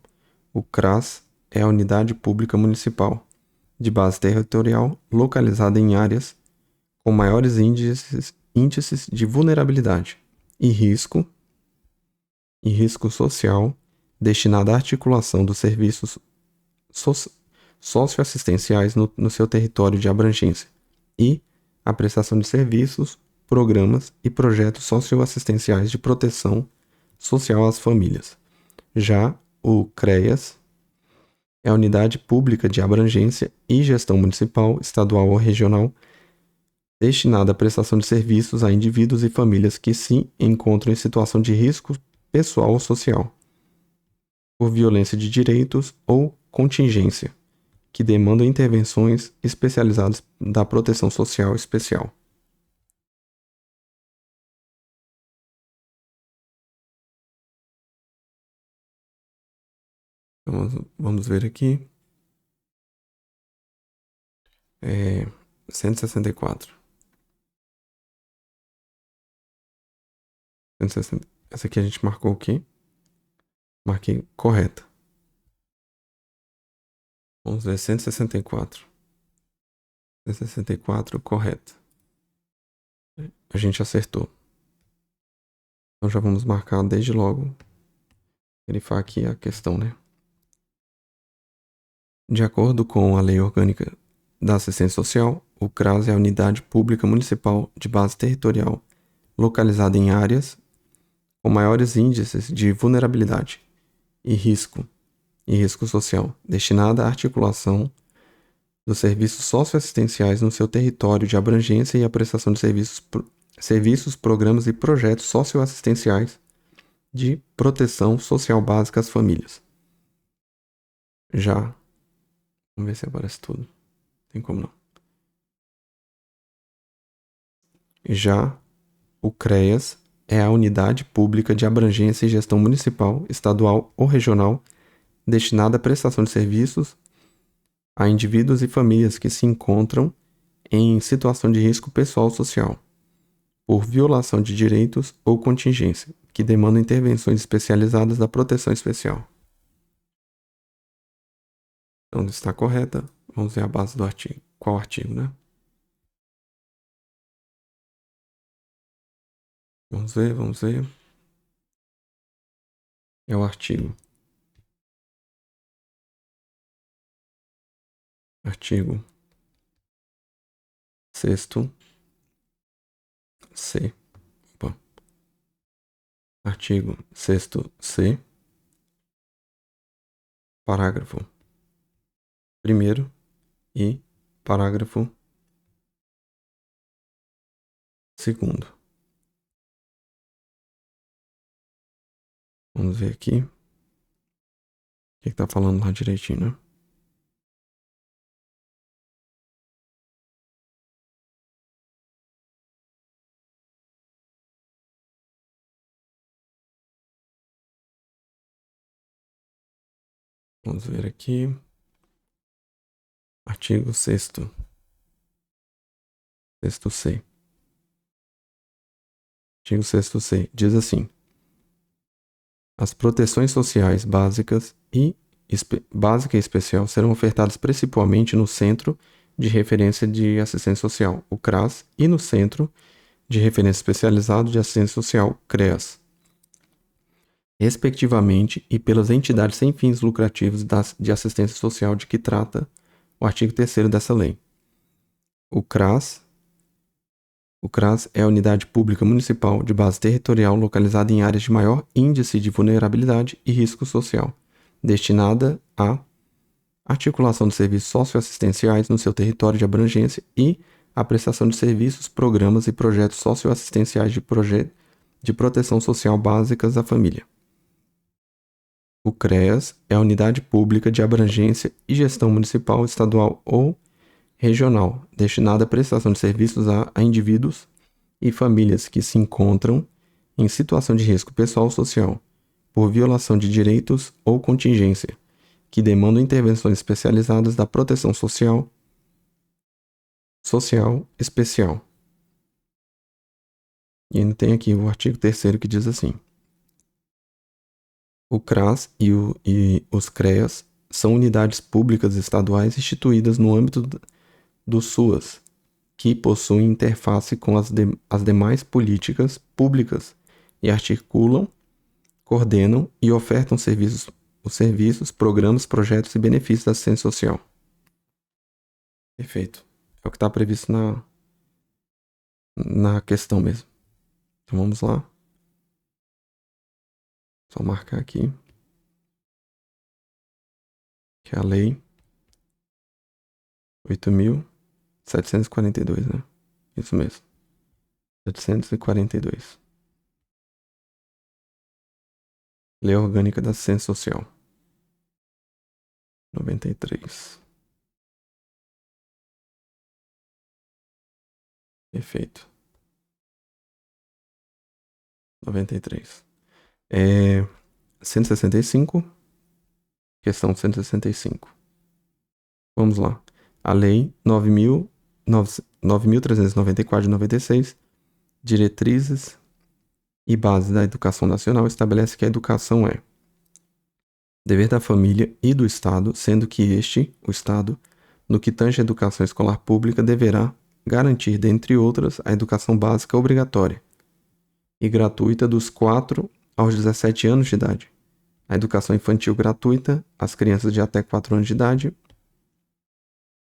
S1: o CRAS é a unidade pública municipal de base territorial localizada em áreas com maiores índices de vulnerabilidade e risco social, destinada à articulação dos serviços socioassistenciais no seu território de abrangência e a prestação de serviços, programas e projetos socioassistenciais de proteção social às famílias. Já o CREAS é a unidade pública de abrangência e gestão municipal, estadual ou regional destinada à prestação de serviços a indivíduos e famílias que se encontram em situação de risco pessoal ou social, por violência de direitos ou contingência, que demandam intervenções especializadas da proteção social especial. Vamos ver aqui. 164. 160. Essa aqui a gente marcou o quê? Marquei correta. Vamos ver 164. 164, correto. A gente acertou. Então já vamos marcar desde logo. Verifar aqui a questão, né? De acordo com a Lei Orgânica da Assistência Social, o CRAS é a unidade pública municipal de base territorial localizada em áreas com maiores índices de vulnerabilidade e risco social, destinada à articulação dos serviços socioassistenciais no seu território de abrangência e à prestação de serviços, programas e projetos socioassistenciais de proteção social básica às famílias. Já, vamos ver se aparece tudo. Tem como não. Já o CREAS é a unidade pública de abrangência e gestão municipal, estadual ou regional destinada à prestação de serviços a indivíduos e famílias que se encontram em situação de risco pessoal ou social, por violação de direitos ou contingência, que demandam intervenções especializadas da proteção especial. Então, está correta. Vamos ver a base do artigo. Qual artigo, né? Vamos ver, vamos ver. É o artigo Artigo 6º C. Opa. Artigo 6º C. Parágrafo 1º e parágrafo 2º. Vamos ver aqui. O que tá falando lá direitinho, né? Vamos ver aqui. Artigo 6º. 6º C. Artigo 6º C. Diz assim: as proteções sociais básica e especial serão ofertadas principalmente no Centro de Referência de Assistência Social, o CRAS, e no Centro de Referência Especializado de Assistência Social, CREAS, respectivamente, e pelas entidades sem fins lucrativos de assistência social de que trata o artigo 3º dessa lei. O CRAS é a unidade pública municipal de base territorial localizada em áreas de maior índice de vulnerabilidade e risco social, destinada à articulação de serviços socioassistenciais no seu território de abrangência e à prestação de serviços, programas e projetos socioassistenciais de proteção social básicas à família. O CREAS é a unidade pública de abrangência e gestão municipal, estadual ou regional, destinada à prestação de serviços a indivíduos e famílias que se encontram em situação de risco pessoal ou social, por violação de direitos ou contingência, que demandam intervenções especializadas da proteção social especial. E ainda tem aqui o artigo 3º que diz assim: o CRAS e os CREAS são unidades públicas estaduais instituídas no âmbito do SUAS, que possuem interface com as demais políticas públicas e articulam, coordenam e ofertam os serviços, programas, projetos e benefícios da assistência social. Perfeito. É o que está previsto na questão mesmo. Então vamos lá. Só marcar aqui. Que é a lei 8.742, né? Isso mesmo. 742. Lei Orgânica da Assistência Social. 93. Perfeito. 93. 165. Questão 165. Vamos lá. A Lei 9.394 de 96, Diretrizes e Bases da Educação Nacional, estabelece que a educação é dever da família e do Estado, sendo que o Estado, no que tange à educação escolar pública, deverá garantir, dentre outras, a educação básica obrigatória e gratuita dos 4 aos 17 anos de idade, a educação infantil gratuita às crianças de até 4 anos de idade,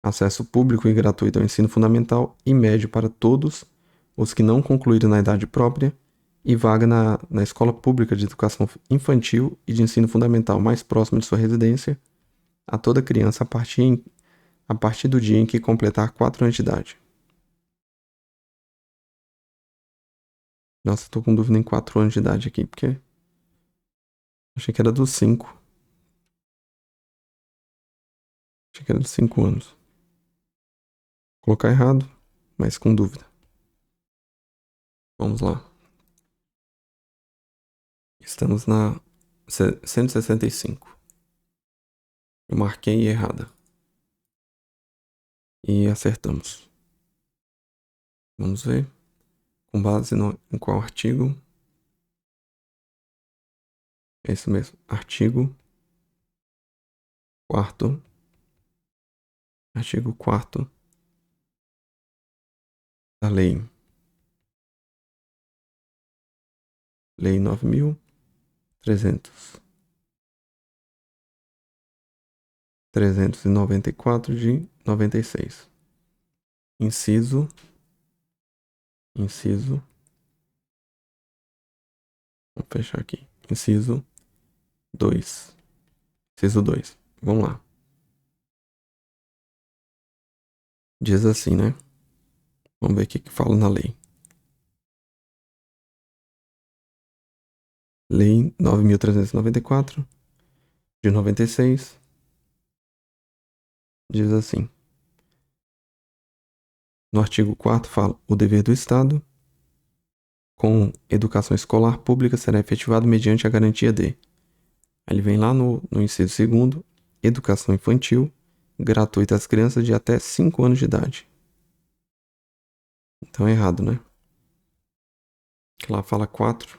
S1: acesso público e gratuito ao ensino fundamental e médio para todos os que não concluíram na idade própria e vaga na escola pública de educação infantil e de ensino fundamental mais próxima de sua residência a toda criança a partir do dia em que completar 4 anos de idade. Nossa, tô com dúvida em 4 anos de idade aqui, porque achei que era dos 5. Achei que era dos 5 anos. Vou colocar errado, mas com dúvida. Vamos lá. Estamos na 165. Eu marquei errada. E acertamos. Vamos ver. Com base em qual artigo? É isso mesmo. Artigo 4º. Artigo 4º da Lei 9.300. 394 de 96. Inciso. Vou fechar aqui. Inciso 2. Inciso 2. Vamos lá. Diz assim, né? Vamos ver o que fala na lei. Lei 9.394 de 96. Diz assim. No artigo 4º fala: o dever do Estado com educação escolar pública será efetivado mediante a garantia de. Aí ele vem lá no inciso 2º, educação infantil gratuita às crianças de até 5 anos de idade. Então é errado, né? Que lá fala 4.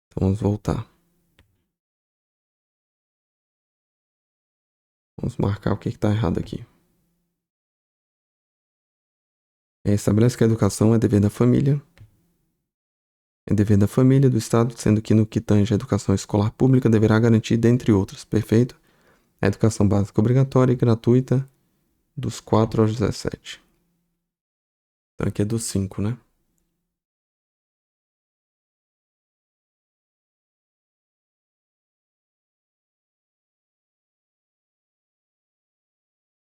S1: Então vamos voltar. Vamos marcar o que está errado aqui. Estabelece que a educação é dever da família. É dever da família, do Estado, sendo que no que tange a educação escolar pública deverá garantir, dentre outras, perfeito, a educação básica obrigatória e gratuita dos 4 aos 17. Então aqui é do 5, né?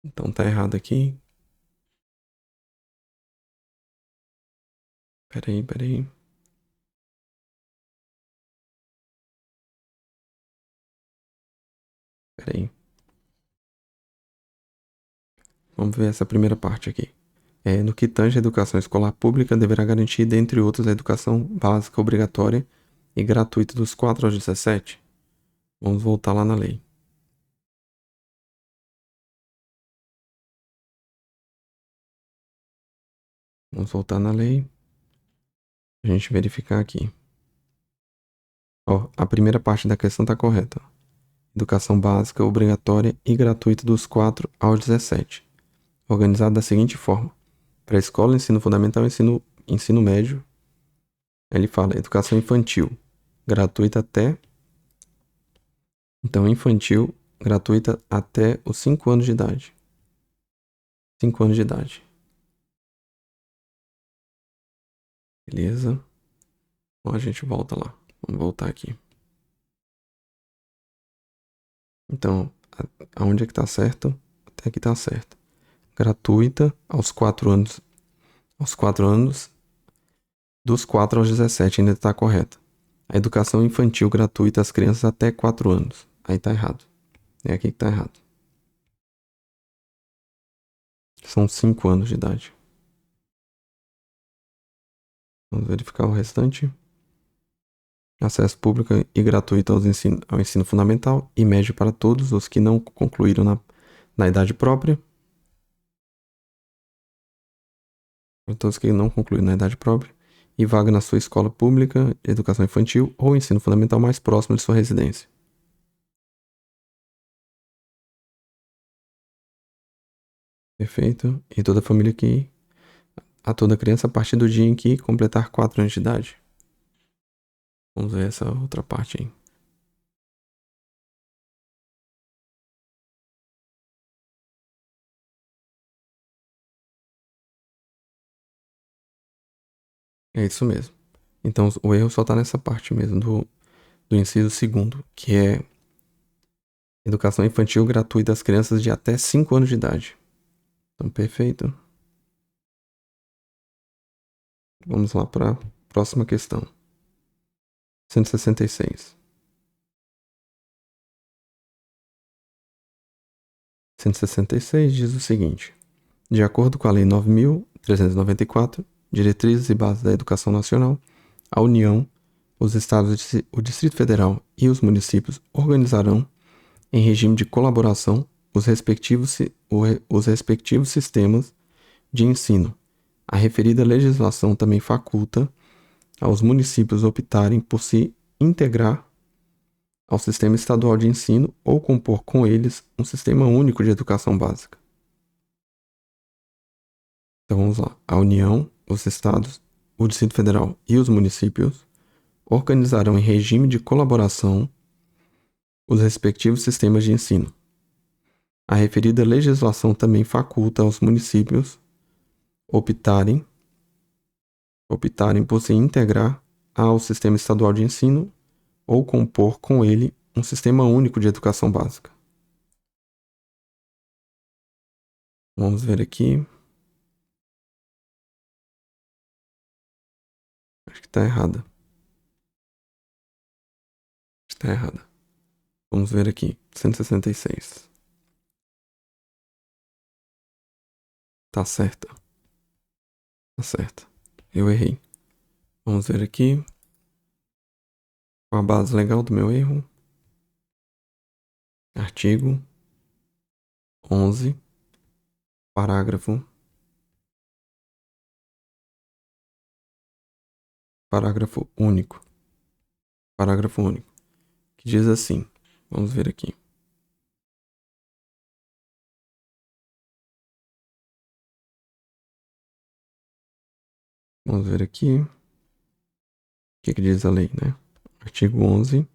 S1: Então tá errado aqui. Peraí. Vamos ver essa primeira parte aqui. No que tange a educação escolar pública, deverá garantir, dentre outros, a educação básica obrigatória e gratuita dos 4 aos 17. Vamos voltar lá na lei. Vamos voltar na lei. A gente verificar aqui. Ó, a primeira parte da questão está correta. Educação básica obrigatória e gratuita dos 4 aos 17. Organizado da seguinte forma: pré-escola, ensino fundamental, ensino médio. Ele fala educação infantil gratuita até. Então, infantil gratuita até os 5 anos de idade. 5 anos de idade. Beleza? Então a gente volta lá. Vamos voltar aqui. Então, aonde é que tá certo? Até aqui tá certo. Gratuita aos 4 anos. Aos 4 anos. Dos 4 aos 17 ainda tá correto. A educação infantil gratuita às crianças até 4 anos. Aí tá errado. É aqui que tá errado. São 5 anos de idade. Vamos verificar o restante. Acesso público e gratuito ao ensino fundamental e médio para todos os que não concluíram na idade própria. Para todos que não concluíram na idade própria. E vaga na sua escola pública, educação infantil ou ensino fundamental mais próximo de sua residência. Perfeito. E toda a família aqui, a toda criança a partir do dia em que completar 4 anos de idade. Vamos ver essa outra parte aí. É isso mesmo. Então o erro só está nessa parte mesmo do inciso 2º, que é educação infantil gratuita às crianças de até 5 anos de idade. Então, perfeito. Vamos lá para a próxima questão. 166. 166 diz o seguinte: de acordo com a Lei 9.394, Diretrizes e Bases da Educação Nacional, a União, os Estados, o Distrito Federal e os municípios organizarão, em regime de colaboração, os respectivos sistemas de ensino. A referida legislação também faculta aos municípios optarem por se integrar ao sistema estadual de ensino ou compor com eles um sistema único de educação básica. Então vamos lá. A União, os Estados, o Distrito Federal e os municípios organizarão em regime de colaboração os respectivos sistemas de ensino. A referida legislação também faculta aos municípios optarem por se integrar ao sistema estadual de ensino ou compor com ele um sistema único de educação básica. Vamos ver aqui. Acho que está errada. Está errada. Vamos ver aqui. 166. Tá certa. Tá certa. Eu errei. Vamos ver aqui. Com a base legal do meu erro. Artigo 11. Parágrafo único. Parágrafo único. Que diz assim. Vamos ver aqui. Vamos ver aqui. O que diz a lei, né? Artigo 11.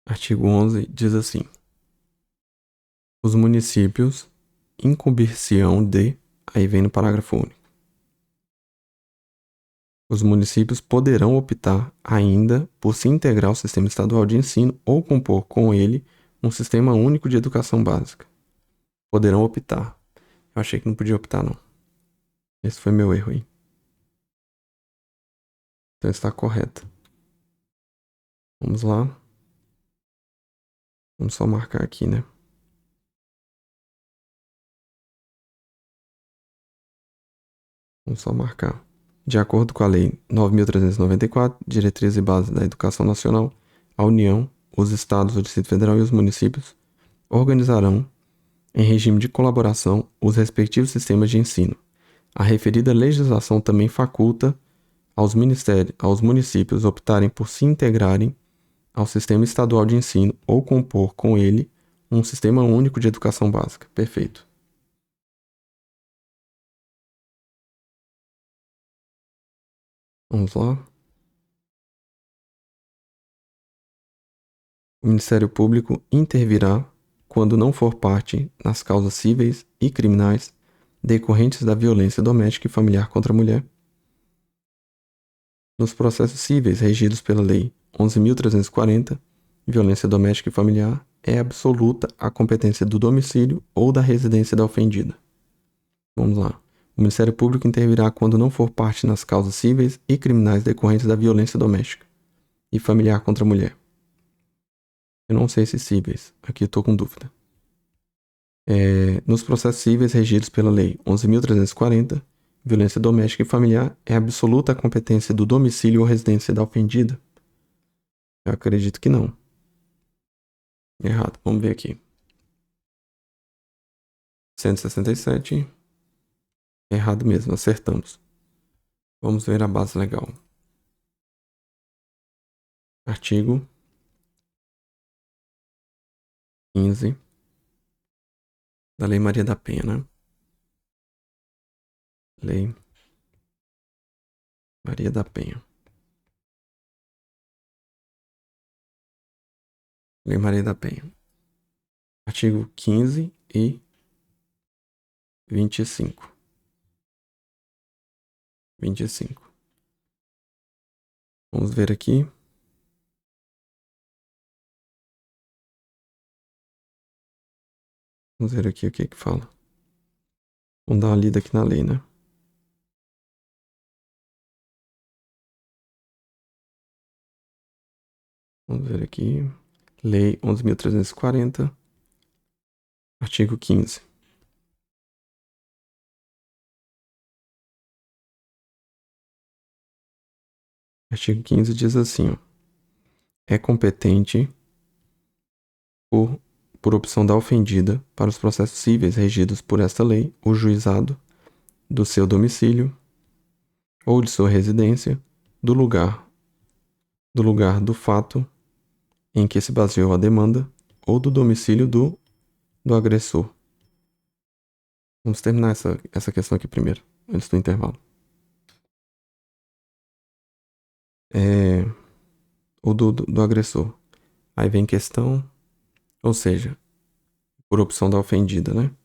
S1: Artigo 11 diz assim: os municípios incumbir-se-ão de. Aí vem no parágrafo único. Os municípios poderão optar ainda por se integrar ao sistema estadual de ensino ou compor com ele um sistema único de educação básica. Poderão optar. Eu achei que não podia optar, não. Esse foi meu erro aí. Então está correto. Vamos lá. Vamos só marcar aqui, né? Vamos só marcar. De acordo com a Lei 9.394, Diretrizes e Bases da Educação Nacional, a União, os Estados, o Distrito Federal e os municípios organizarão, em regime de colaboração, os respectivos sistemas de ensino. A referida legislação também faculta aos municípios optarem por se integrarem ao sistema estadual de ensino ou compor com ele um sistema único de educação básica. Perfeito. Vamos lá. O Ministério Público intervirá quando não for parte nas causas cíveis e criminais decorrentes da violência doméstica e familiar contra a mulher, nos processos cíveis regidos pela Lei 11.340, violência doméstica e familiar, é absoluta a competência do domicílio ou da residência da ofendida. Vamos lá. O Ministério Público intervirá quando não for parte nas causas cíveis e criminais decorrentes da violência doméstica e familiar contra a mulher. Eu não sei se cíveis, aqui eu tô com dúvida. Nos processos cíveis regidos pela Lei 11.340, violência doméstica e familiar, é absoluta a competência do domicílio ou residência da ofendida? Eu acredito que não. Errado. Vamos ver aqui. 167. Errado mesmo, acertamos. Vamos ver a base legal. Artigo 15 da Lei Maria da Penha, né? Lei Maria da Penha. Lei Maria da Penha. Artigo 15 e 25. 25. Vamos ver aqui. Vamos ver aqui o que fala. Vamos dar uma lida aqui na lei, né? Vamos ver aqui. Lei 11.340. Artigo 15. Artigo 15 diz assim, ó. É competente por opção da ofendida, para os processos cíveis regidos por esta lei, o juizado do seu domicílio ou de sua residência, do lugar do fato em que se baseou a demanda ou do domicílio do agressor. Vamos terminar essa questão aqui primeiro, antes do intervalo. Ou do agressor. Aí vem questão, ou seja, por opção da ofendida, né?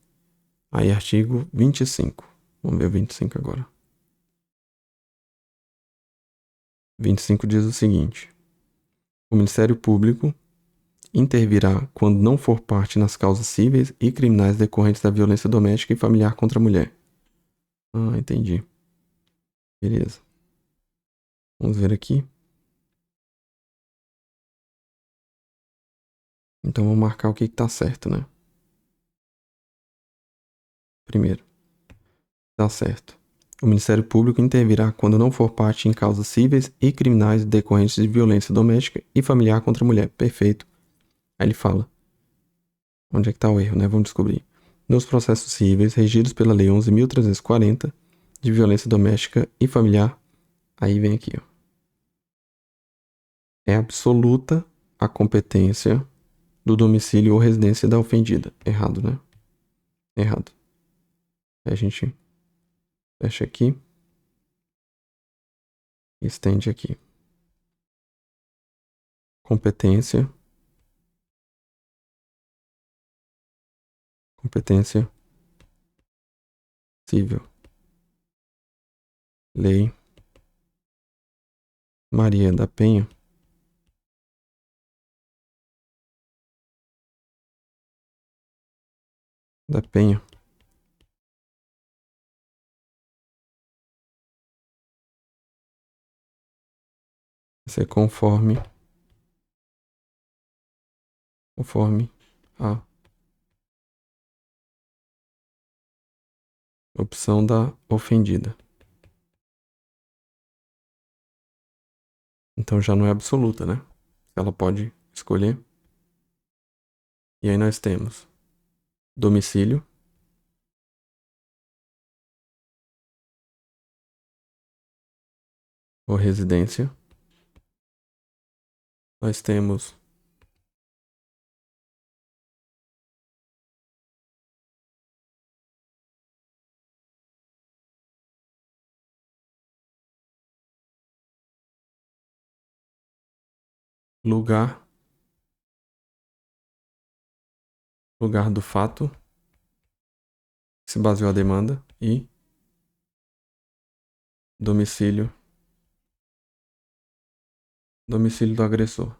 S1: Aí artigo 25. Vamos ver o 25 agora. 25 diz o seguinte: o Ministério Público intervirá quando não for parte nas causas cíveis e criminais decorrentes da violência doméstica e familiar contra a mulher. Ah, entendi. Beleza. Vamos ver aqui. Então vamos marcar o que tá certo, né? Primeiro, tá certo. O Ministério Público intervirá quando não for parte em causas cíveis e criminais decorrentes de violência doméstica e familiar contra a mulher. Perfeito. Aí ele fala: onde é que tá o erro, né? Vamos descobrir. Nos processos cíveis regidos pela Lei 11.340 de violência doméstica e familiar, aí vem aqui, ó. É absoluta a competência do domicílio ou residência da ofendida. Errado, né? Errado. Aí a gente fecha aqui e estende aqui. Competência. Competência civil. Lei Maria da Penha. Da Penha. Ser conforme a opção da ofendida. Então já não é absoluta, né? Ela pode escolher. E aí nós temos domicílio, ou residência. Nós temos lugar, lugar do fato, que se baseou a demanda, e domicílio, domicílio do agressor.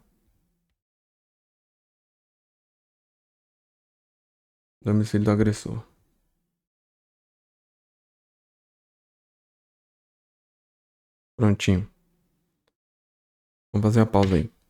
S1: Domicílio do agressor. Prontinho. Vamos fazer a pausa aí.